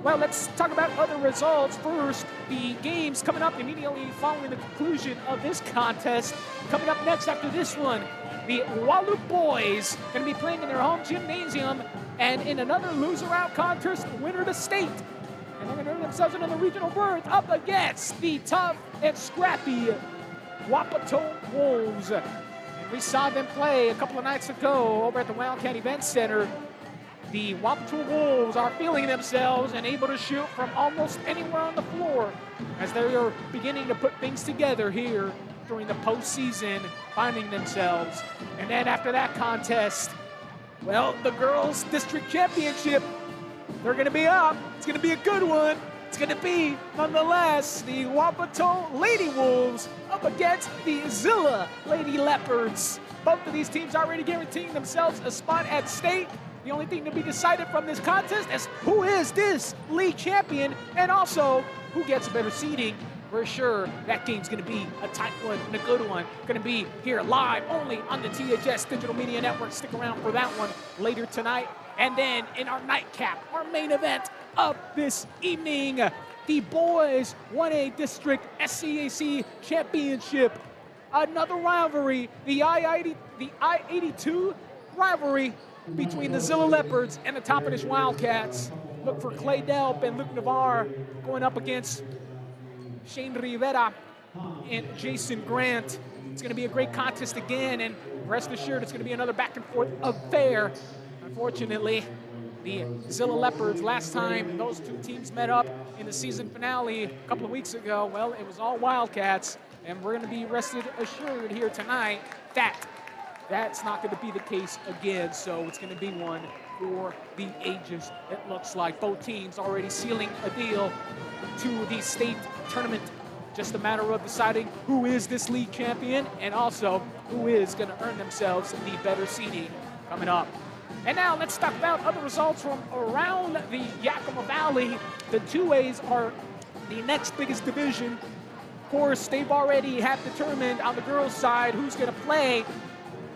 S3: Well, let's talk about other results. First, the games coming up immediately following the conclusion of this contest. Coming up next after this one, the WIAA boys going to be playing in their home gymnasium, and in another loser-out contest, winner to state. And they're going to earn themselves another regional berth up against the tough and scrappy Wapato Wolves. And we saw them play a couple of nights ago over at the Wildcat Event Center. The Wapato Wolves are feeling themselves and able to shoot from almost anywhere on the floor as they are beginning to put things together here during the postseason, finding themselves. And then after that contest, well, the girls' district championship, they're going to be up. It's going to be a good one. It's going to be, nonetheless, the Wapato Lady Wolves up against the Zillah Lady Leopards. Both of these teams already guaranteeing themselves a spot at state. The only thing to be decided from this contest is who is this league champion, and also who gets better seeding. We're sure that game's going to be a tight one and a good one. Going to be here live only on the THS Digital Media Network. Stick around for that one later tonight. And then in our nightcap, our main event of this evening, the boys 1A District SCAC Championship. Another rivalry, the I-82 rivalry between the Zillah Leopards and the Toppenish Wildcats. Look for Clay Delp and Luke Navarre going up against Shane Rivera and Jason Grant. It's going to be a great contest again, and rest assured it's going to be another back-and-forth affair. Unfortunately, the Zillah Leopards, last time those two teams met up in the season finale a couple of weeks ago, well, it was all Wildcats, and we're going to be rested assured here tonight that that's not going to be the case again, so it's going to be one for the ages. It looks like both teams already sealing a deal to the state tournament. Just a matter of deciding who is this league champion and also who is going to earn themselves the better seeding coming up. And now let's talk about other results from around the Yakima Valley. The 2As are the next biggest division. Of course, they've already have determined on the girls' side who's going to play.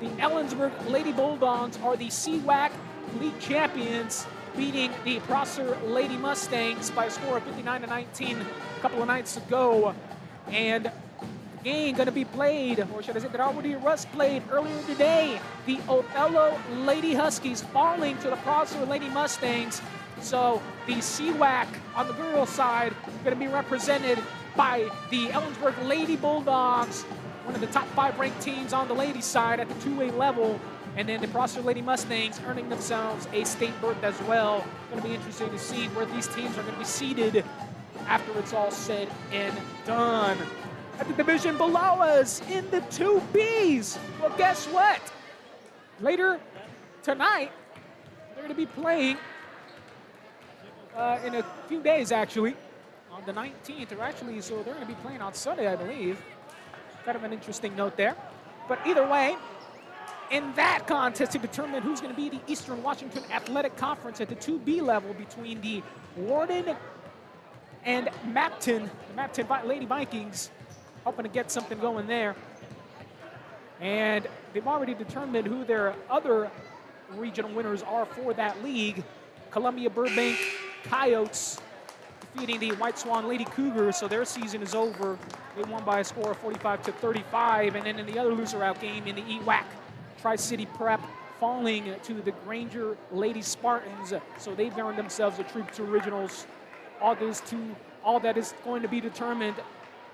S3: The Ellensburg Lady Bulldogs are the CWAC league champions, beating the Prosser Lady Mustangs by a score of 59-19 a couple of nights ago. And the game going to be played, or should I say that already was played earlier today. The Othello Lady Huskies falling to the Prosser Lady Mustangs. So the CWAC on the girls' side going to be represented by the Ellensburg Lady Bulldogs, one of the top 5 ranked teams on the ladies' side at the 2A level. And then the Prosser Lady Mustangs earning themselves a state berth as well. Going to be interesting to see where these teams are going to be seated after it's all said and done. At the division below us in the 2Bs, well, guess what? Later tonight, they're going to be playing in a few days, actually, on the 19th, or actually, so they're going to be playing on Sunday, I believe. Kind of an interesting note there. But either way, in that contest to determine who's going to be the Eastern Washington Athletic Conference at the 2B level between the Warden and Mapton, the Mapton Lady Vikings, hoping to get something going there. And they've already determined who their other regional winners are for that league. Columbia Burbank Coyotes defeating the White Swan Lady Cougars, so their season is over. They won by a score of 45-35, and then in the other loser-out game in the EWAC, Tri-City Prep falling to the Granger Lady Spartans, so they've earned themselves a trip to regionals. All that is going to be determined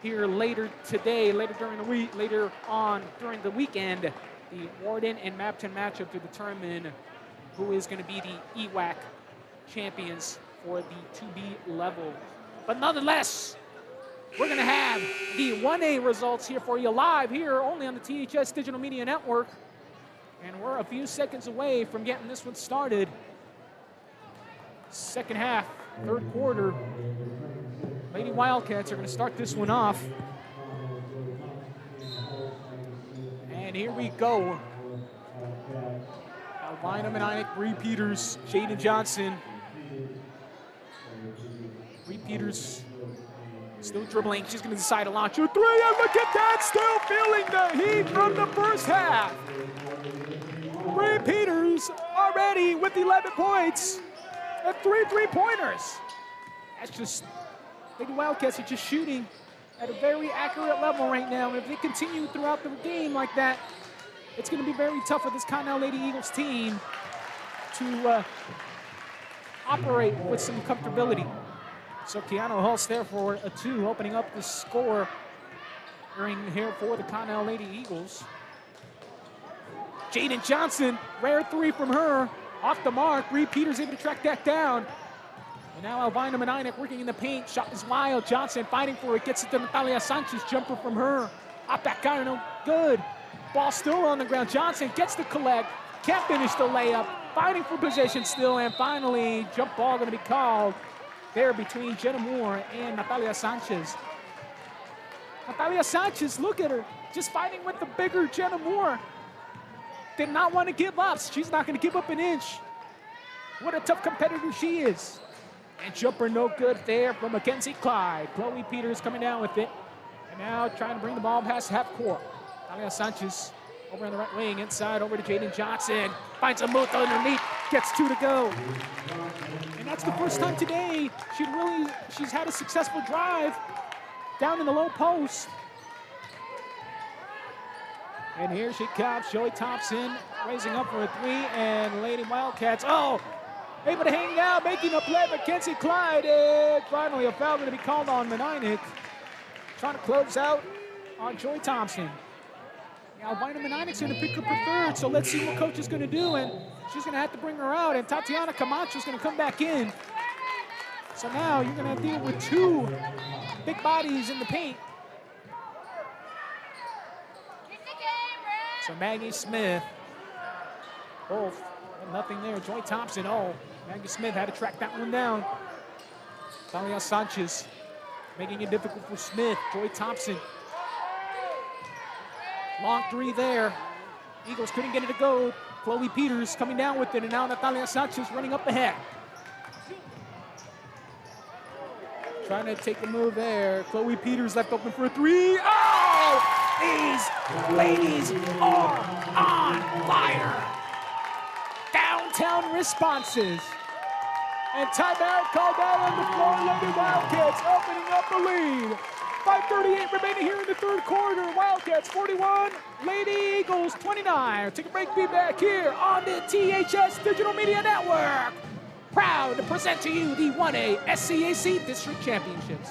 S3: here later today, later on during the weekend, the Warden and Mapton matchup to determine who is going to be the EWAC champions for the 2B level. But nonetheless, we're going to have the 1A results here for you live here only on the THS Digital Media Network. And we're a few seconds away from getting this one started. Second half, third quarter. Lady Wildcats are going to start this one off. And here we go. Albina Maniac, Bree Peters, Jaden Johnson. Bree Peters still dribbling. She's going to decide to launch her three. And look at that, still feeling the heat from the first half. Bree Peters already with 11 points and 3 3-pointers. That's just, Lady Wildcats are just shooting at a very accurate level right now. And if they continue throughout the game like that, it's going to be very tough for this Connell Lady Eagles team to operate with some comfortability. So Keanu Hulse there for a 2, opening up the score here for the Connell Lady Eagles. Jaden Johnson, rare 3 from her, off the mark. Bree Peters able to track that down. And now Albina Maniac working in the paint. Shot is wild. Johnson fighting for it. Gets it to Natalia Sanchez. Jumper from her. Off back iron, no good. Ball still on the ground. Johnson gets the collect. Can't finish the layup. Fighting for possession still. And finally, jump ball going to be called there between Jenna Moore and Natalia Sanchez. Natalia Sanchez, look at her. Just fighting with the bigger Jenna Moore. Did not want to give up. She's not going to give up an inch. What a tough competitor she is. And jumper no good there from Mackenzie Clyde. Chloe Peters coming down with it. And now trying to bring the ball past half court. Natalia Sanchez over on the right wing, inside over to Jaden Johnson. Finds a move underneath, gets 2 to go. And that's the first time today she's had a successful drive down in the low post. And here she comes, Joey Thompson raising up for a 3, and Lady Wildcats, able to hang down, making a play, Mackenzie Clyde, and finally a foul going to be called on Maniac. Trying to close out on Joey Thompson. Now Albina Maniac's going to pick up her 3rd, so let's see what coach is going to do, and she's going to have to bring her out, and Tatiana Camacho is going to come back in. So now you're going to deal with 2 big bodies in the paint. So Maggie Smith, both, nothing there. Joy Thompson, Maggie Smith had to track that one down. Talia Sanchez making it difficult for Smith. Joy Thompson. Long 3 there. Eagles couldn't get it to go. Chloe Peters coming down with it, and now Natalia Sanchez running up ahead. Trying to take a move there. Chloe Peters left open for a 3. These ladies are on fire. Downtown responses. And timeout called out on the floor. Lady Wildcats opening up the lead. 5:38 remaining here in the third quarter. Wildcats 41, Lady Eagles 29. Take a break, be back here on the THS Digital Media Network. Proud to present to you the 1A SCAC District Championships.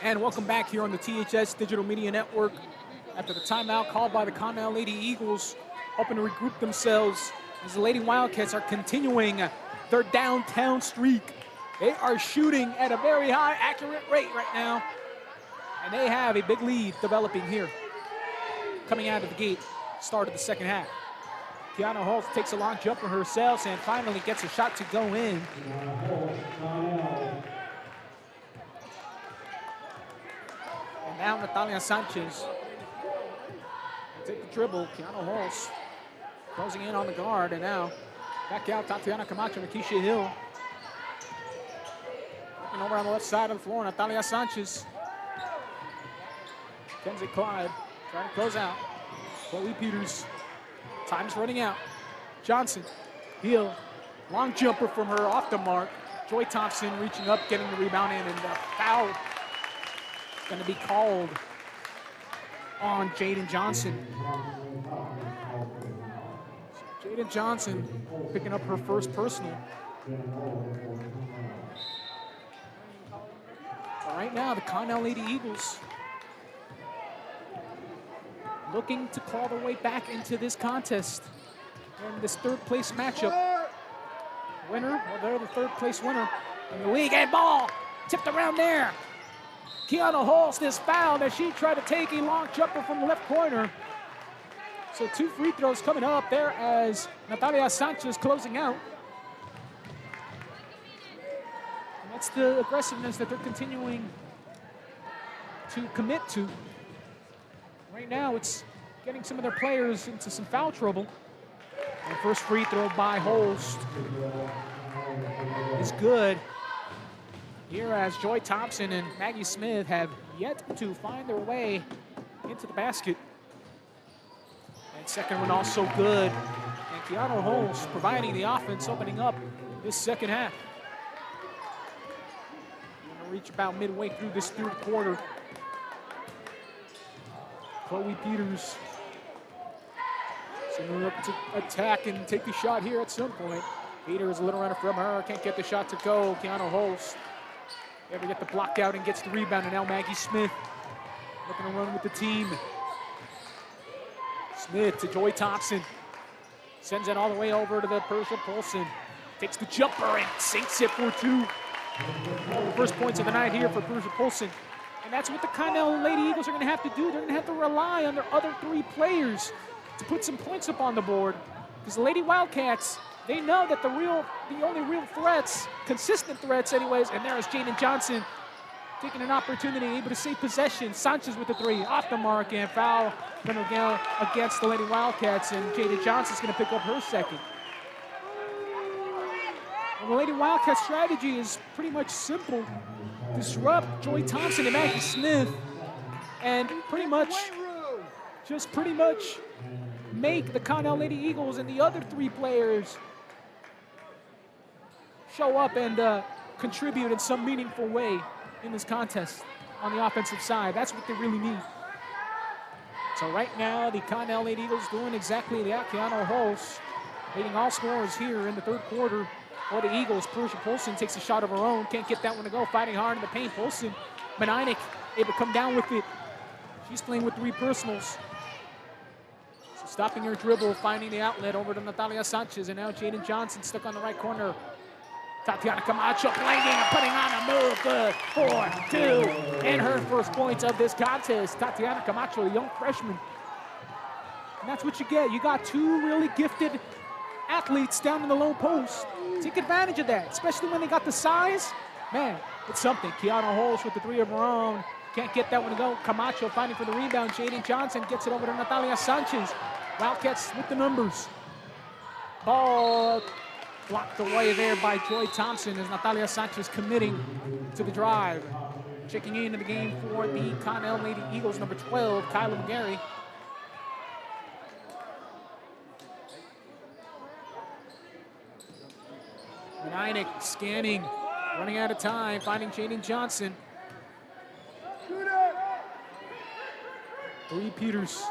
S3: And welcome back here on the THS Digital Media Network. After the timeout called by the Connell Lady Eagles, hoping to regroup themselves as the Lady Wildcats are continuing their downtown streak. They are shooting at a very high accurate rate right now. And they have a big lead developing here. Coming out of the gate, start of the second half. Kiana Holtz takes a long jumper herself and finally gets a shot to go in. And now Natalia Sanchez will take the dribble. Kiana Holtz closing in on the guard, and now back out Tatiana Camacho, Makisha Hill. Looking over on the left side of the floor, Natalia Sanchez. Kenzie Clyde trying to close out. Chloe Peters. Time's running out. Johnson, Hill, long jumper from her off the mark. Joy Thompson reaching up, getting the rebound in, and the foul is going to be called on Jaden Johnson. So Jaden Johnson picking up her first personal. But right now, the Connell Lady Eagles looking to claw their way back into this contest in this third place matchup. Winner, well, they're the third place winner in the league. And ball tipped around there. Kiana Holst is fouled as she tried to take a long jumper from the left corner. So 2 free throws coming up there as Natalia Sanchez closing out. And that's the aggressiveness that they're continuing to commit to. Right now, it's getting some of their players into some foul trouble. And first free throw by Holst is good. Here as Joy Thompson and Maggie Smith have yet to find their way into the basket. And second one also good. And Kiana Holst providing the offense, opening up this second half. We're gonna reach about midway through this third quarter. Chloe Peters sending her up to attack and take the shot here at some point. Peters a little runner from her, can't get the shot to go. Kiana Holst able to get the block out and gets the rebound, and now Maggie Smith looking to run with the team. Smith to Joy Thompson. Sends it all the way over to the Persia Polson. Takes the jumper and sinks it for 2. First points of the night here for Persia Polson. And that's what the Connell Lady Eagles are going to have to do. They're going to have to rely on their other 3 players to put some points up on the board. Because the Lady Wildcats, they know that the only real threats, consistent threats anyways, and there is Jaden Johnson taking an opportunity, able to save possession. Sanchez with the 3, off the mark, and foul against the Lady Wildcats, and Jaden Johnson's going to pick up her second. And the Lady Wildcats strategy is pretty much simple. Disrupt Joy Thompson and Maggie Smith, and pretty much make the Connell Lady Eagles and the other 3 players show up and contribute in some meaningful way in this contest on the offensive side. That's what they really need. So right now, the Connell Lady Eagles doing exactly that. Kiana Holst leading all scorers here in the third quarter. For the Eagles, Persia Polson takes a shot of her own. Can't get that one to go. Fighting hard in the paint. Polson, Meninick able to come down with it. She's playing with 3 personals. So stopping her dribble, finding the outlet over to Natalia Sanchez. And now Jaden Johnson stuck on the right corner. Tatiana Camacho playing and putting on a move. Good for 2. And her first points of this contest. Tatiana Camacho, a young freshman. And that's what you get. You got 2 really gifted athletes down in the low post. Take advantage of that, especially when they got the size. Man, it's something. Kiana Holst with the 3 of her own. Can't get that one to go. Camacho fighting for the rebound. Jaden Johnson gets it over to Natalia Sanchez. Wildcats with the numbers. Ball blocked away there by Joy Thompson as Natalia Sanchez committing to the drive. Checking into the game for the Connell Lady Eagles, number 12, Kyla McGarry. Meninick scanning, running out of time, finding Jaden Johnson. 3 Peters.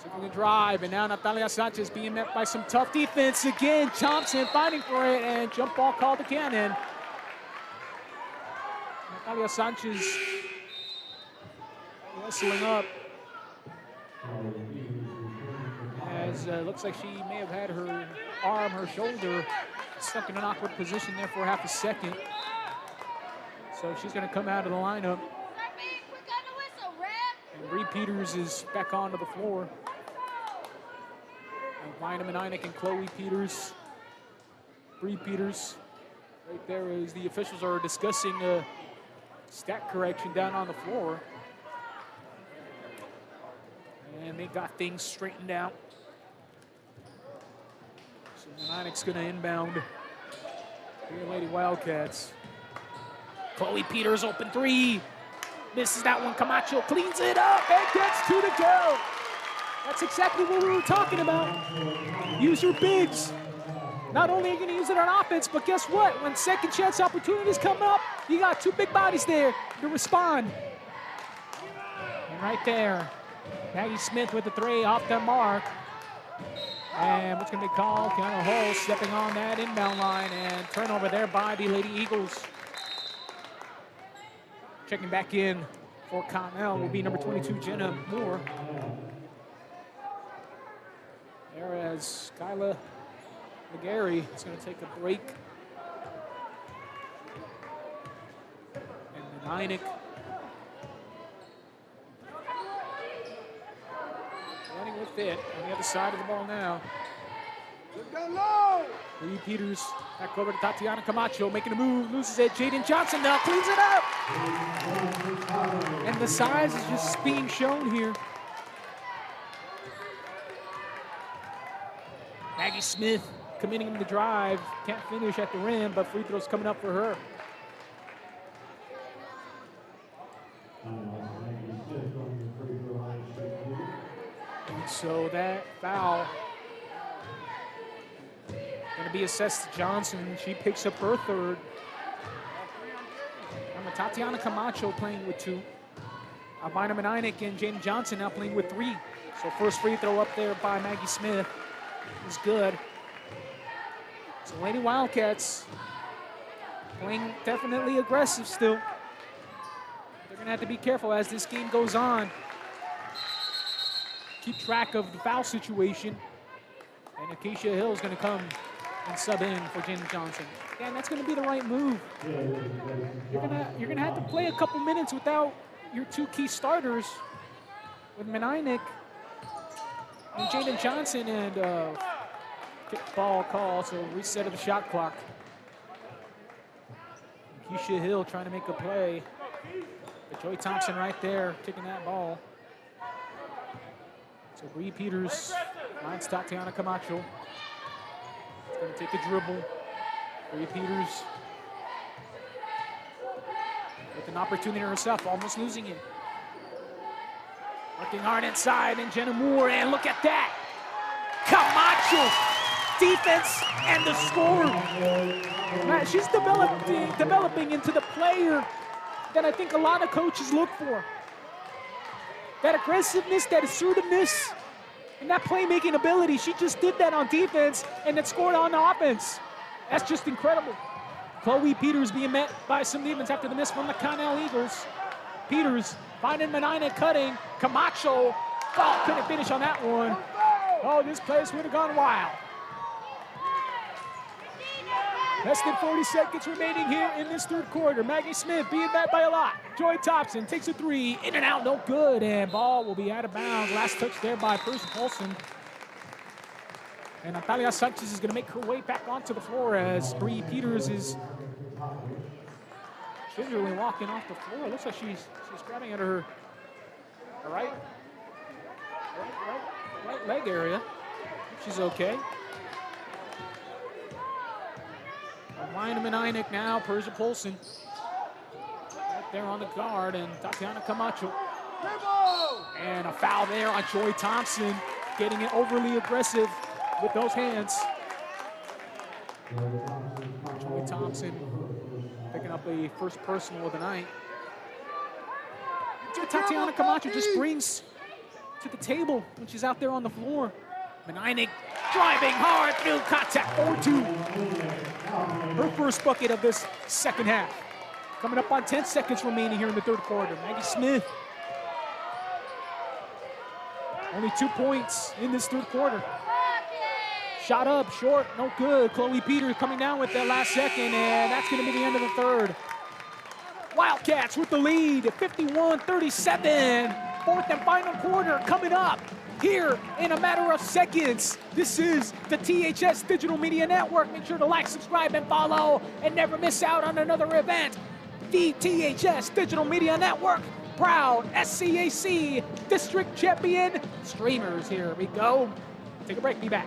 S3: Taking the drive, and now Natalia Sanchez being met by some tough defense again. Thompson fighting for it, and jump ball called to Cannon. Natalia Sanchez wrestling up. As looks like she may have had her arm, her shoulder stuck in an awkward position there for half a second. So she's going to come out of the lineup. And Bree Peters is back onto the floor. And Vina Menainik and Chloe Peters. Bree Peters. Right there as the officials are discussing a stat correction down on the floor. And they got things straightened out. So Menainik's going to inbound here, Lady Wildcats. Chloe Peters, open three. Misses that one. Camacho cleans it up and gets 2 to go. That's exactly what we were talking about. Use your bigs. Not only are you going to use it on offense, but guess what? When second chance opportunities come up, you got 2 big bodies there to respond. And right there, Maggie Smith with the 3 off the mark. And what's going to be called? Connell Hull stepping on that inbound line, and turnover there by the Lady Eagles. Checking back in for Connell will be number 22, Jenna Moore. There as Skyla McGarry is going to take a break. And Menainik running with it on the other side of the ball now. Bree Peters back over to Tatiana Camacho, making a move, loses it. Jaden Johnson now cleans it up. And the size is just being shown here. Maggie Smith committing the drive, can't finish at the rim, but free throws coming up for her. And so that foul going to be assessed to Johnson. She picks up her 3rd. And Tatiana Camacho playing with 2. Vina Menainik and Jaden Johnson now playing with 3. So first free throw up there by Maggie Smith is good. So Lady Wildcats playing definitely aggressive still. They're going to have to be careful as this game goes on. Keep track of the foul situation. And Acacia Hill is going to come and sub in for Jaden Johnson. Yeah, and that's going to be the right move. You're gonna have to play a couple minutes without your 2 key starters with Menainik and Jaden Johnson, and kick ball call, so reset of the shot clock. Acacia Hill trying to make a play, but Joy Thompson right there kicking that ball. So Bree Peters finds Tatiana Camacho. She's going to take a dribble. Bree Peters with an opportunity herself, almost losing it. Working hard inside, and Jenna Moore, and look at that. Camacho, defense, and the score. Man, she's developing into the player that I think a lot of coaches look for. That aggressiveness, that assertiveness, and that playmaking ability. She just did that on defense and then scored on the offense. That's just incredible. Chloe Peters being met by some demons after the miss from the Connell Eagles. Peters finding Menainik cutting. Camacho, oh, couldn't finish on that one. Oh, this place would have gone wild. Less than 40 seconds remaining here in this 3rd quarter. Maggie Smith being met by a lot. Joy Thompson takes a 3, in and out, no good, and ball will be out of bounds. Last touch there by Percy Paulson. And Natalia Sanchez is going to make her way back onto the floor as Bree Peters is gingerly walking off the floor. It looks like she's grabbing at her right leg area. She's okay. Vina Menainik now, Persia Polson. Right there on the guard, and Tatiana Camacho. And a foul there on Joy Thompson, getting it overly aggressive with those hands. Joy Thompson picking up a first personal of the night. Tatiana Camacho just brings to the table when she's out there on the floor. Menainik driving hard through contact, 4-2. Her first bucket of this second half. Coming up on 10 seconds remaining here in the third quarter. Maggie Smith. Only 2 points in this third quarter. Shot up, short, no good. Chloe Peters coming down with that last second, and that's going to be the end of the third. Wildcats with the lead, 51-37. Fourth and final quarter coming up here in a matter of seconds. This is the THS Digital Media Network. Make sure to like, subscribe, and follow, and never miss out on another event. The THS Digital Media Network, proud SCAC District Champion streamers. Here we go. Take a break, be back.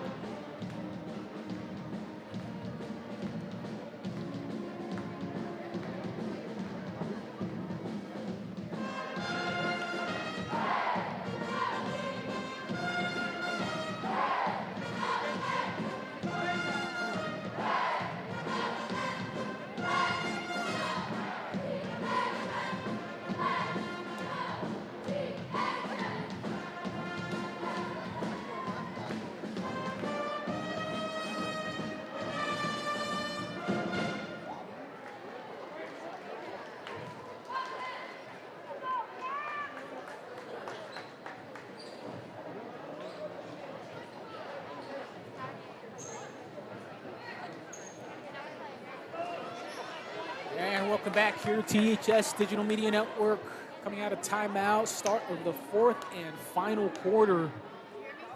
S3: And welcome back here to THS Digital Media Network. Coming out of timeout, start of the fourth and final quarter.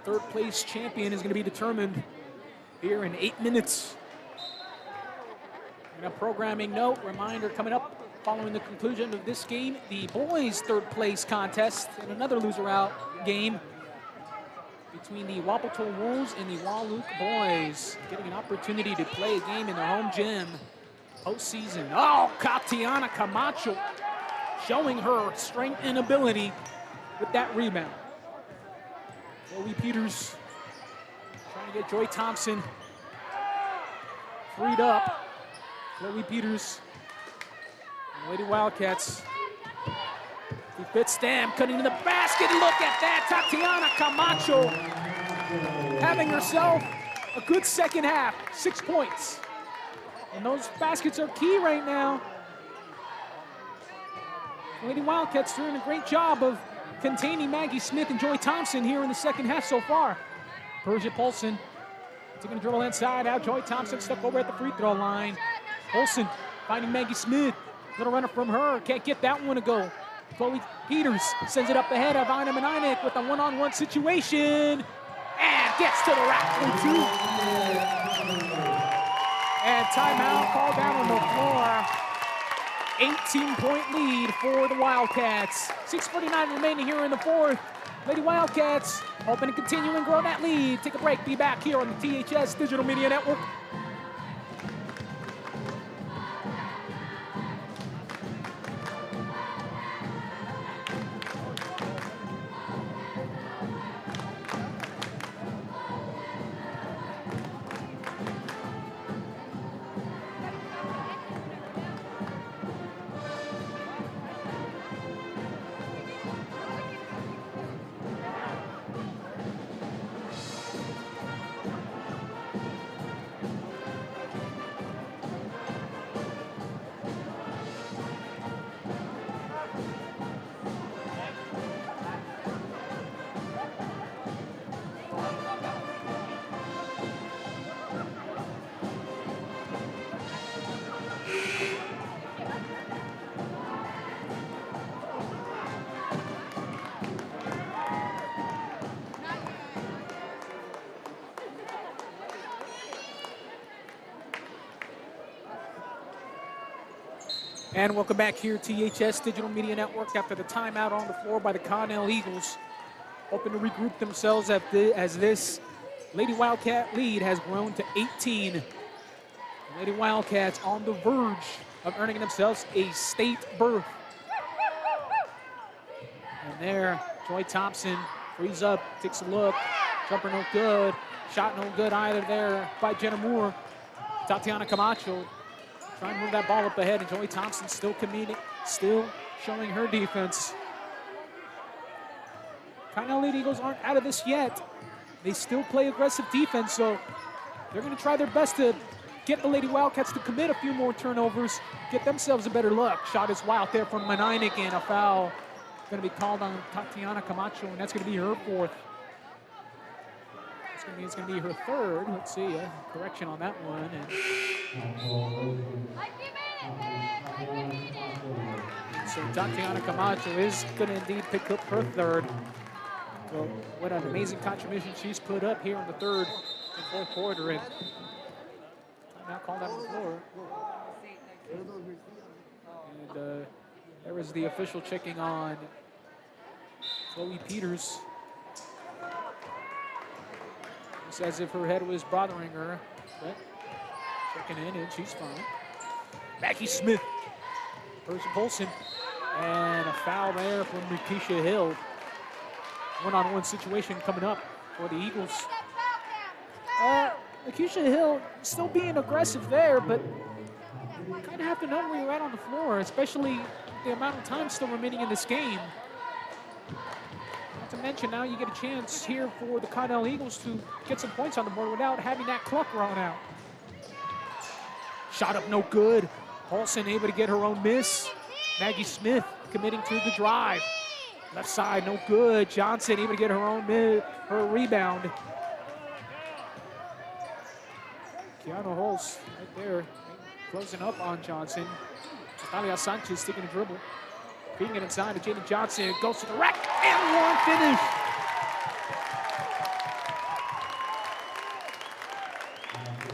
S3: Third place champion is going to be determined here in 8 minutes. And a programming note, reminder coming up following the conclusion of this game, the boys' third place contest and another loser out game between the Wapato Wolves and the Wildcats boys, getting an opportunity to play a game in their home gym. Postseason. Oh, Tatiana Camacho showing her strength and ability with that rebound. Chloe Peters trying to get Joy Thompson freed up. Chloe Peters, Lady Wildcats. He fits them, cutting to the basket. Look at that, Tatiana Camacho having herself a good second half, 6 points. And those baskets are key right now. Lady Wildcats doing a great job of containing Maggie Smith and Joy Thompson here in the second half so far. Persia Polson taking a dribble inside out. Joy Thompson stuck over at the free throw line. Polson finding Maggie Smith. Little runner from her. Can't get that one to go. Chloe Peters sends it up ahead of Ina Maninek with a one-on-one situation. And gets to the rack for two. And timeout called down on the floor. 18-point lead for the Wildcats. 6:49 remaining here in the fourth. Lady Wildcats hoping to continue and grow that lead. Take a break, be back here on the THS Digital Media Network. And welcome back here to THS Digital Media Network after the timeout on the floor by the Connell Eagles. Hoping to regroup themselves as this Lady Wildcat lead has grown to 18. The Lady Wildcats on the verge of earning themselves a state berth. And there, Joy Thompson frees up, takes a look. Jumper no good. Shot no good either there by Jenna Moore. Tatiana Camacho trying to move that ball up ahead, and Joy Thompson still committing, still showing her defense. Connell Lady Eagles aren't out of this yet. They still play aggressive defense, so they're going to try their best to get the Lady Wildcats to commit a few more turnovers, get themselves a better look. Shot is wild there from Menainik, and a foul going to be called on Tatiana Camacho, and that's going to be her fourth. It's going to be her third. Let's see, a correction on that one. And so Tatiana Camacho is going to indeed pick up her third. So what an amazing contribution she's put up here in the third and fourth quarter. And timeout called out on the floor. And there was the official checking on Chloe Peters. It's as if her head was bothering her, but checking in, and she's fine. Maggie Smith, Percy Polson, and a foul there from Nikisha Hill. One-on-one situation coming up for the Eagles. Nikisha Hill still being aggressive there, but you kind of have to know where you're at on the floor, especially the amount of time still remaining in this game. Not to mention, now you get a chance here for the Connell Eagles to get some points on the board without having that clock run out. Shot up, no good. Paulson able to get her own miss. Maggie Smith committing to the drive. Left side, no good. Johnson able to get her own her rebound. Keanu Holst right there, closing up on Johnson. Natalia Sanchez taking a dribble. Feeding it inside to Jaden Johnson. Goes to the rack and one finish.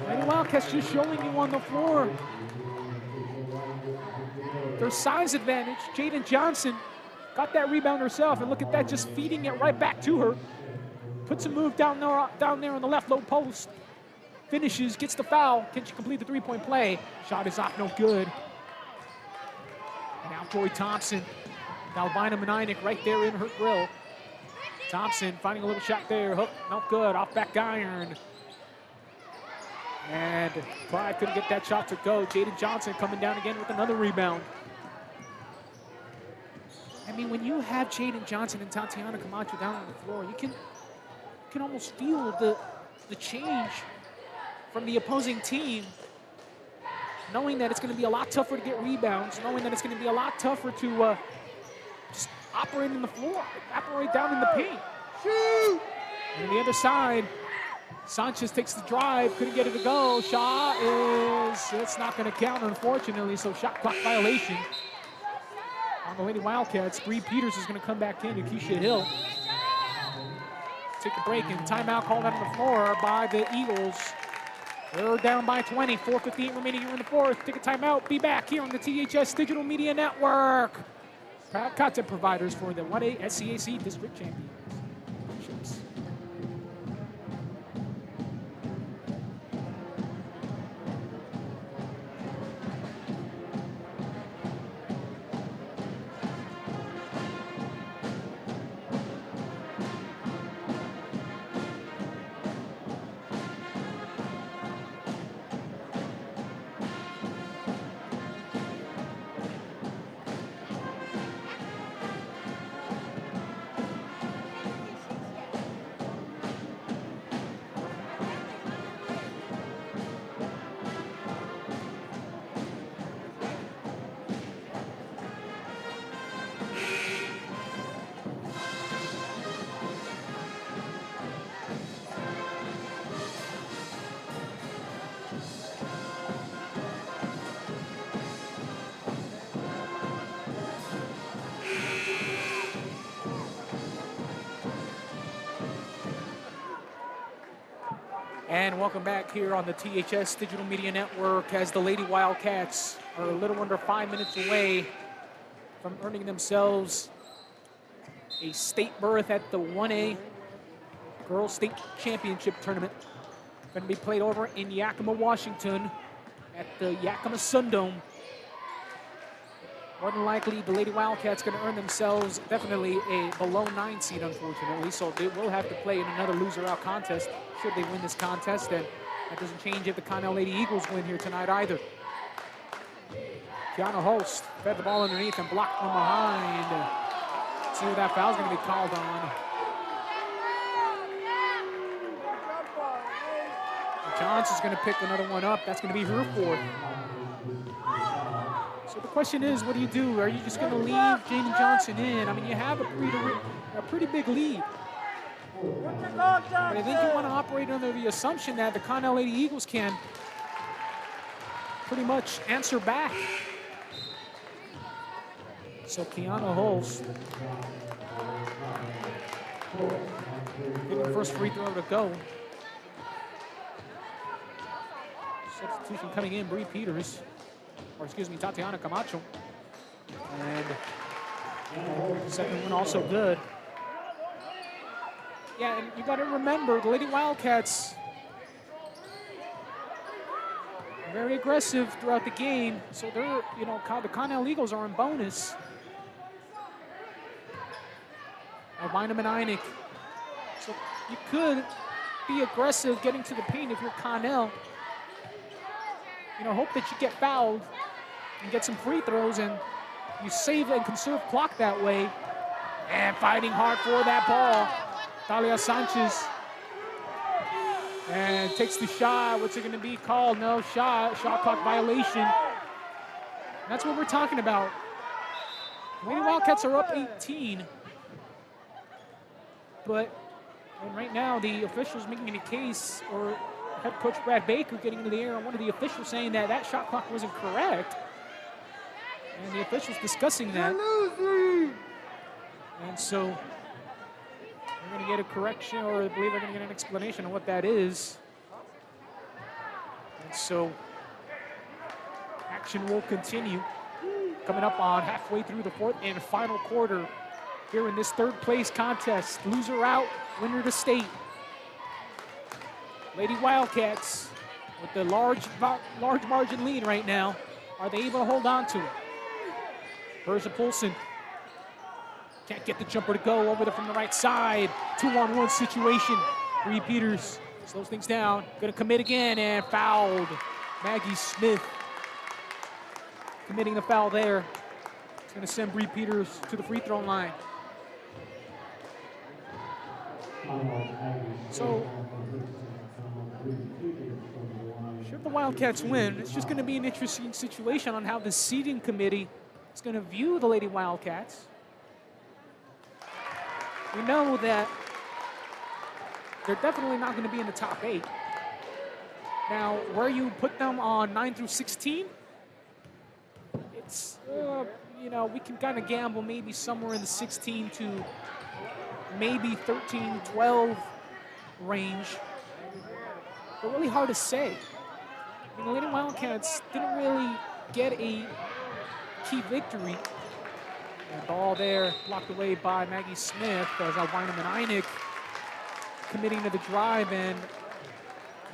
S3: Lady Wildcats just showing you on the floor their size advantage. Jaden Johnson got that rebound herself, and look at that, just feeding it right back to her. Puts a move down there on the left low post. Finishes, gets the foul. Can she complete the three-point play? Shot is off, no good. And now Tori Thompson. Malvina Menainik right there in her grill. Thompson finding a little shot there. Hook, not good. Off back iron. And Pride couldn't get that shot to go. Jaden Johnson coming down again with another rebound. I mean, when you have Jaden Johnson and Tatiana Camacho down on the floor, you can almost feel the change from the opposing team, knowing that it's going to be a lot tougher to get rebounds, knowing that it's going to be a lot tougher to just operate in the floor, operate down in the paint. Shoot! And on the other side, Sanchez takes the drive, couldn't get it to go. Shot it's not going to count, unfortunately, so shot clock violation on the Lady Wildcats. Bree Peters is going to come back in, Nikisha Hill. Take a break, and timeout called out on the floor by the Eagles. They're down by 20, 4:58 remaining here in the fourth. Take a timeout, be back here on the THS Digital Media Network. Proud content providers for the WIAA SCAC District Championships. And welcome back here on the THS Digital Media Network as the Lady Wildcats are a little under 5 minutes away from earning themselves a state berth at the 1A Girls State Championship Tournament. Going to be played over in Yakima, Washington at the Yakima Sundome. More than likely, the Lady Wildcats going to earn themselves definitely a below 9 seed, unfortunately. So they will have to play in another loser-out contest should they win this contest. And that doesn't change if the Connell Lady Eagles win here tonight either. Kiana Holst fed the ball underneath and blocked from behind. Let's see what that foul's going to be called on. Johnson's going to pick another one up. That's going to be her fourth. So the question is, what do you do? Are you just going to leave Jaden Johnson in? I mean, you have a pretty big lead. But I think you want to operate under the assumption that the Connell Lady Eagles can pretty much answer back. So Kiana Holst getting the first free throw to go. Substitution coming in, Bree Peters, or excuse me, Tatiana Camacho. And second one also good. Yeah, and you got to remember, the Lady Wildcats are very aggressive throughout the game. So they're, you know, the Connell Eagles are in bonus. Bynum and Einig. So you could be aggressive getting to the paint if you're Connell. You know, hope that you get fouled and get some free throws, and you save and conserve clock that way. And fighting hard for that ball, Talia Sanchez. And takes the shot. What's it going to be called? No shot clock violation. And that's what we're talking about. Lady Wildcats are up 18. But right now, the officials making a case, or head coach Brad Baker getting into the air on one of the officials saying that that shot clock wasn't correct. And the officials discussing that. And so we're going to get a correction, or I believe they're going to get an explanation on what that is. And so action will continue. Coming up on halfway through the fourth and final quarter here in this third place contest. Loser out, winner to state. Lady Wildcats with the large margin lead right now. Are they able to hold on to it? Berza Poulsen can't get the jumper to go over from the right side. 2-on-1 situation. Bree Peters slows things down. Gonna commit again and fouled. Maggie Smith committing the foul there. It's gonna send Bree Peters to the free throw line. So, should the Wildcats win, it's just going to be an interesting situation on how the seeding committee is going to view the Lady Wildcats. We know that they're definitely not going to be in the top 8. Now, where you put them on 9 through 16, it's, you know, we can kind of gamble maybe somewhere in the 16 to maybe 13, 12 range, but really hard to say. I mean, the Lady Wildcats didn't really get a key victory. And the ball there blocked away by Maggie Smith as Bynum and Einig committing to the drive, and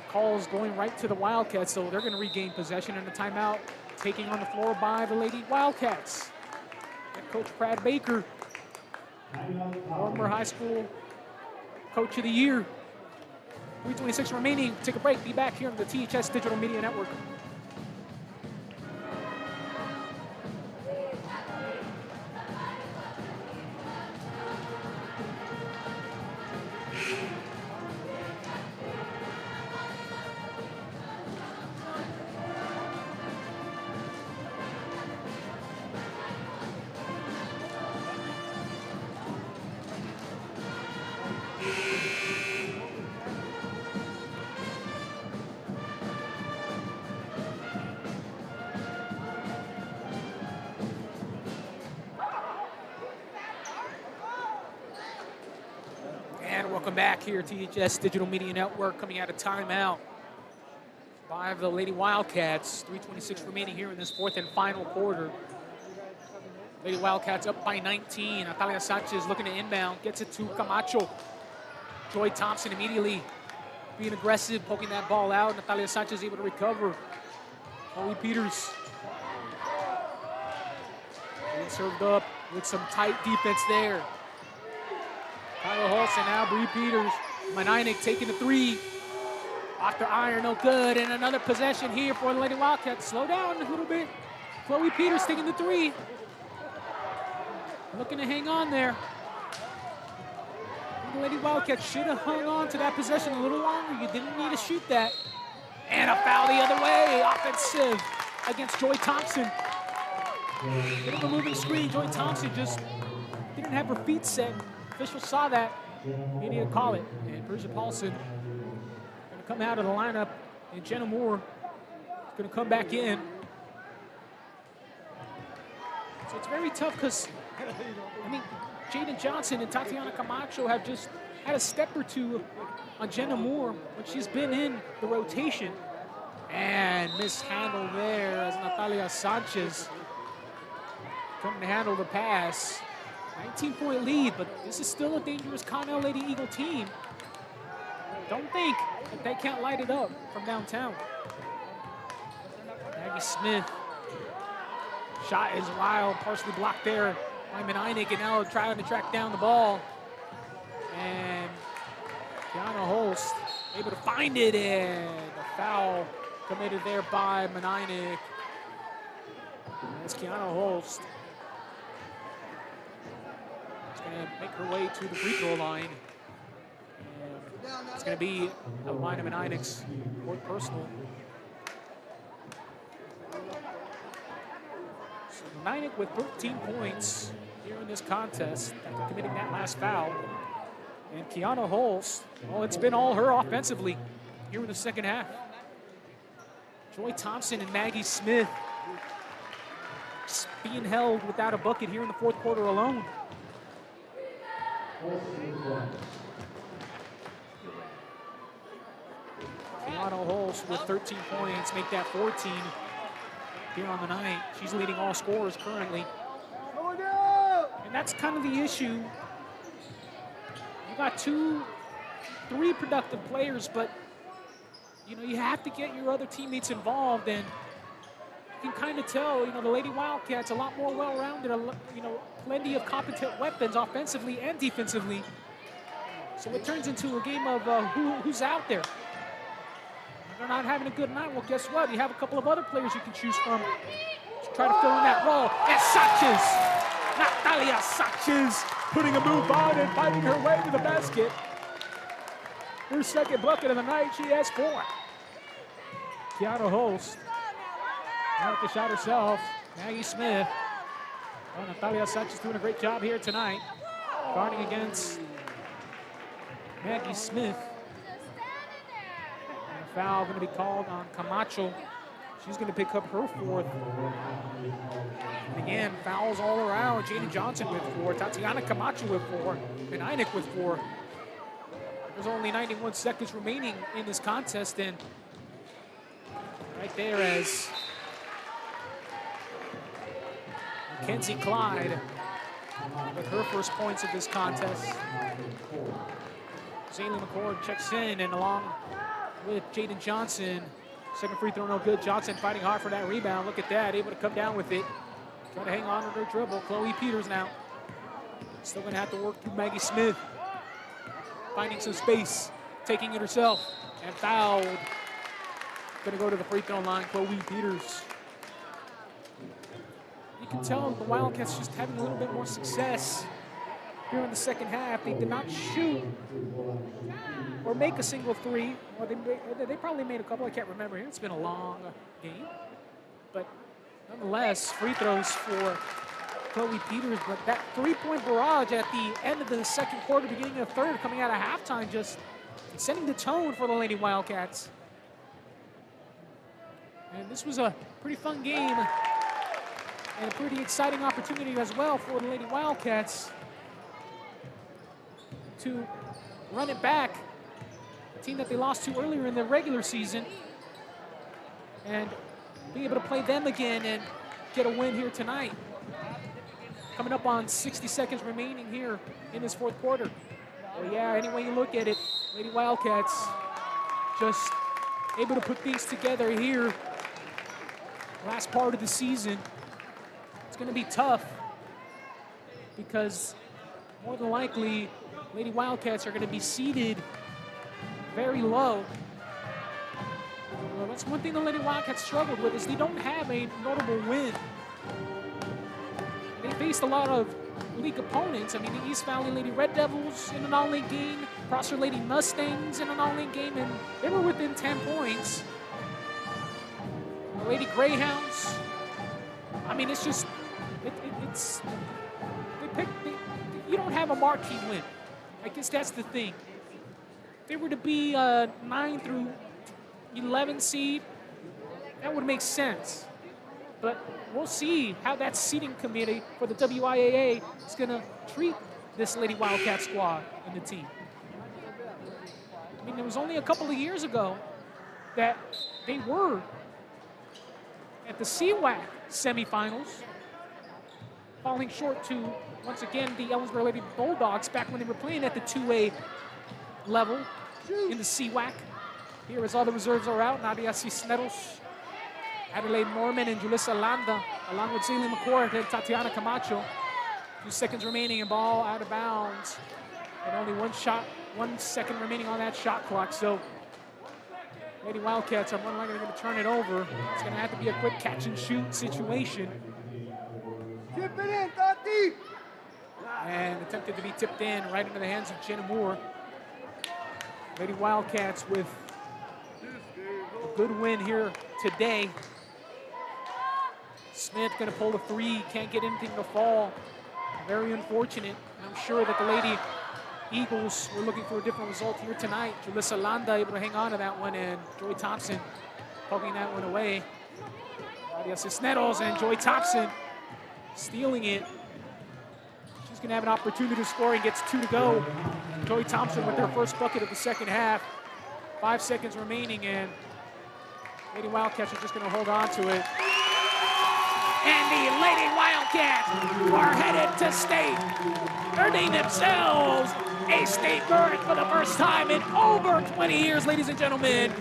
S3: calls going right to the Wildcats, so they're going to regain possession, and a timeout taking on the floor by the Lady Wildcats. And Coach Brad Baker, former high school coach of the year. 3:26 remaining. Take a break. Be back here on the THS Digital Media Network. Welcome back here, THS Digital Media Network, coming out of timeout by the Lady Wildcats. 3:26 remaining here in this fourth and final quarter. Lady Wildcats up by 19. Natalia Sanchez looking to inbound, gets it to Camacho. Joy Thompson immediately being aggressive, poking that ball out. Natalia Sanchez able to recover. Chloe Peters being served up with some tight defense there. Kyle Holst and now Bree Peters. Manainik taking the three. Off the iron, no good. And another possession here for the Lady Wildcats. Slow down a little bit. Chloe Peters taking the three. Looking to hang on there. The Lady Wildcats should have hung on to that possession a little longer. You didn't need to shoot that. And a foul the other way, offensive against Joy Thompson. Bit of a moving screen. Joy Thompson just didn't have her feet set. Officials saw that. He needed to call it. And Bridget Paulson going to come out of the lineup. And Jenna Moore is going to come back in. So it's very tough because, I mean, Jaden Johnson and Tatiana Camacho have just had a step or two on Jenna Moore when she's been in the rotation. And mishandled there as Natalia Sanchez couldn't handle the pass. 19-point lead, but this is still a dangerous Connell Lady Eagle team. Don't think that they can't light it up from downtown. Maggie Smith. Shot is wild, partially blocked there by Menainik, and now trying to track down the ball. And Kiana Holst able to find it, and a foul committed there by Menainik. That's Kiana Holst. Going to make her way to the free throw line. And it's going to be a line of Menainik's fourth personal. So Menainik with 13 points here in this contest after committing that last foul. And Kiana Holst, well, it's been all her offensively here in the second half. Joy Thompson and Maggie Smith just being held without a bucket here in the fourth quarter alone. Kiana Holst with 13 points, make that 14 here on the night. She's leading all scorers currently. And that's kind of the issue. You got 2, 3 productive players, but you know, you have to get your other teammates involved, and you can kind of tell, you know, the Lady Wildcats a lot more well-rounded, you know, plenty of competent weapons offensively and defensively. So it turns into a game of who's out there. If they're not having a good night, well, guess what? You have a couple of other players you can choose from to try to fill in that role. And Sanchez, Natalia Sanchez, putting a move on and fighting her way to the basket. Her second bucket of the night, she has 4. Kiana Holst, out the shot herself. Maggie Smith. Oh, Natalia Sanchez doing a great job here tonight. Guarding against Maggie Smith. And a foul going to be called on Camacho. She's going to pick up her 4th. And again, fouls all around. Jaden Johnson with 4. Tatiana Camacho with 4. Menainik with 4. There's only 91 seconds remaining in this contest, and right there as Mackenzie Clyde with her first points of this contest. Zaylee McCord checks in, and along with Jaden Johnson. Second free throw, no good. Johnson fighting hard for that rebound. Look at that, able to come down with it. Try to hang on to her dribble. Chloe Peters now. Still gonna have to work through Maggie Smith. Finding some space, taking it herself, and fouled. Gonna go to the free throw line, Chloe Peters. You can tell the Wildcats just having a little bit more success here in the second half. They did not shoot or make a single 3. Or they probably made a couple, I can't remember here. It's been a long game. But nonetheless, free throws for Chloe Peters, but that 3-point barrage at the end of the second quarter, beginning of third, coming out of halftime, just setting the tone for the Lady Wildcats. And this was a pretty fun game and a pretty exciting opportunity as well for the Lady Wildcats to run it back, a team that they lost to earlier in the regular season, and be able to play them again and get a win here tonight. Coming up on 60 seconds remaining here in this fourth quarter. Well, yeah, any way you look at it, Lady Wildcats just able to put things together here. Last part of the season. It's going to be tough because more than likely Lady Wildcats are going to be seeded very low. Well, that's one thing the Lady Wildcats struggled with, is they don't have a notable win. They faced a lot of league opponents. I mean, the East Valley Lady Red Devils in an all-league game, Prosser Lady Mustangs in an all-league game, and they were within 10 points. the Lady Greyhounds. I mean, it's just, you don't have a marquee win. I guess that's the thing. If they were to be 9 through 11 seed, that would make sense. But we'll see how that seeding committee for the WIAA is going to treat this Lady Wildcat squad and the team. I mean, it was only a couple of years ago that they were at the SCAC semifinals, falling short to, once again, the Ellensburg Lady Bulldogs back when they were playing at the 2A level in the SCAC. Here as all the reserves are out, Nadia Cisneros, Adelaide Norman, and Julissa Landa, along with Zillah McCord and Tatiana Camacho. 2 seconds remaining and ball out of bounds. And only 1 second remaining on that shot clock. So Lady Wildcats are more than likely going to turn it over. It's going to have to be a quick catch and shoot situation.
S2: Tip it in, Tati!
S3: And attempted to be tipped in right into the hands of Jenna Moore. Lady Wildcats with a good win here today. Smith going to pull the 3, can't get anything to fall. Very unfortunate. I'm sure that the Lady Eagles were looking for a different result here tonight. Julissa Landa able to hang on to that one, and Joy Thompson poking that one away. Nadia Cisneros and Joy Thompson stealing it. She's going to have an opportunity to score and gets 2 to go. Joy Thompson with their first bucket of the second half. 5 seconds remaining, and Lady Wildcats are just going to hold on to it. And the Lady Wildcats are headed to state, earning themselves a state berth for the first time in over 20 years, ladies and gentlemen.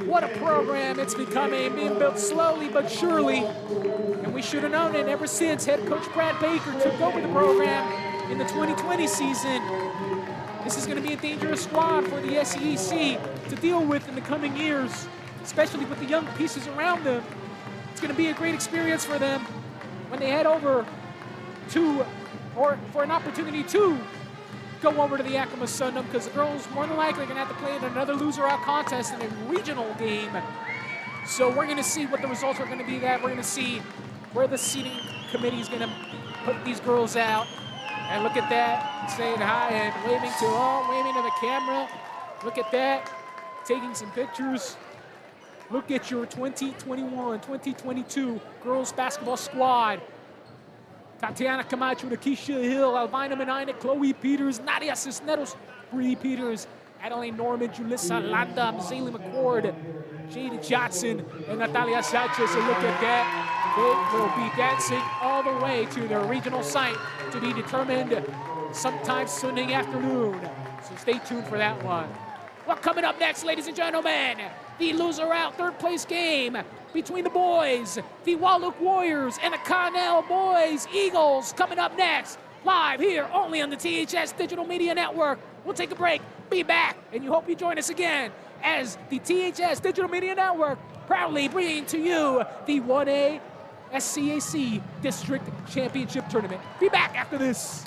S3: What a program it's becoming, being built slowly but surely. And we should have known it ever since head coach Brad Baker took over the program in the 2020 season. This is going to be a dangerous squad for the SCAC to deal with in the coming years, especially with the young pieces around them. It's going to be a great experience for them when they head over to, or for an opportunity to go over to the Yakima Sundom, because the girls more than likely are going to have to play in another loser-out contest in a regional game. So we're going to see what the results are going to be. We're going to see where the seating committee is going to put these girls out. And look at that, saying hi and waving to the camera. Look at that, taking some pictures. Look at your 2021-2022 girls basketball squad. Tatiana Camacho, Nakisha Hill, Alvina Menainek, Chloe Peters, Nadia Cisneros, Bree Peters, Adelaide Norman, Julissa Landa, Zaylee McCord, Jada Johnson, and Natalia Sanchez. And look at that. They will be dancing all the way to their regional site to be determined sometime Sunday afternoon. So stay tuned for that one. Well, coming up next, ladies and gentlemen, the loser-out third-place game between the boys, the Wildcat Warriors, and the Connell boys Eagles. Coming up next, live here only on the THS Digital Media Network. We'll take a break, be back, and you hope you join us again as the THS Digital Media Network proudly bringing to you the 1A SCAC District Championship Tournament. Be back after this.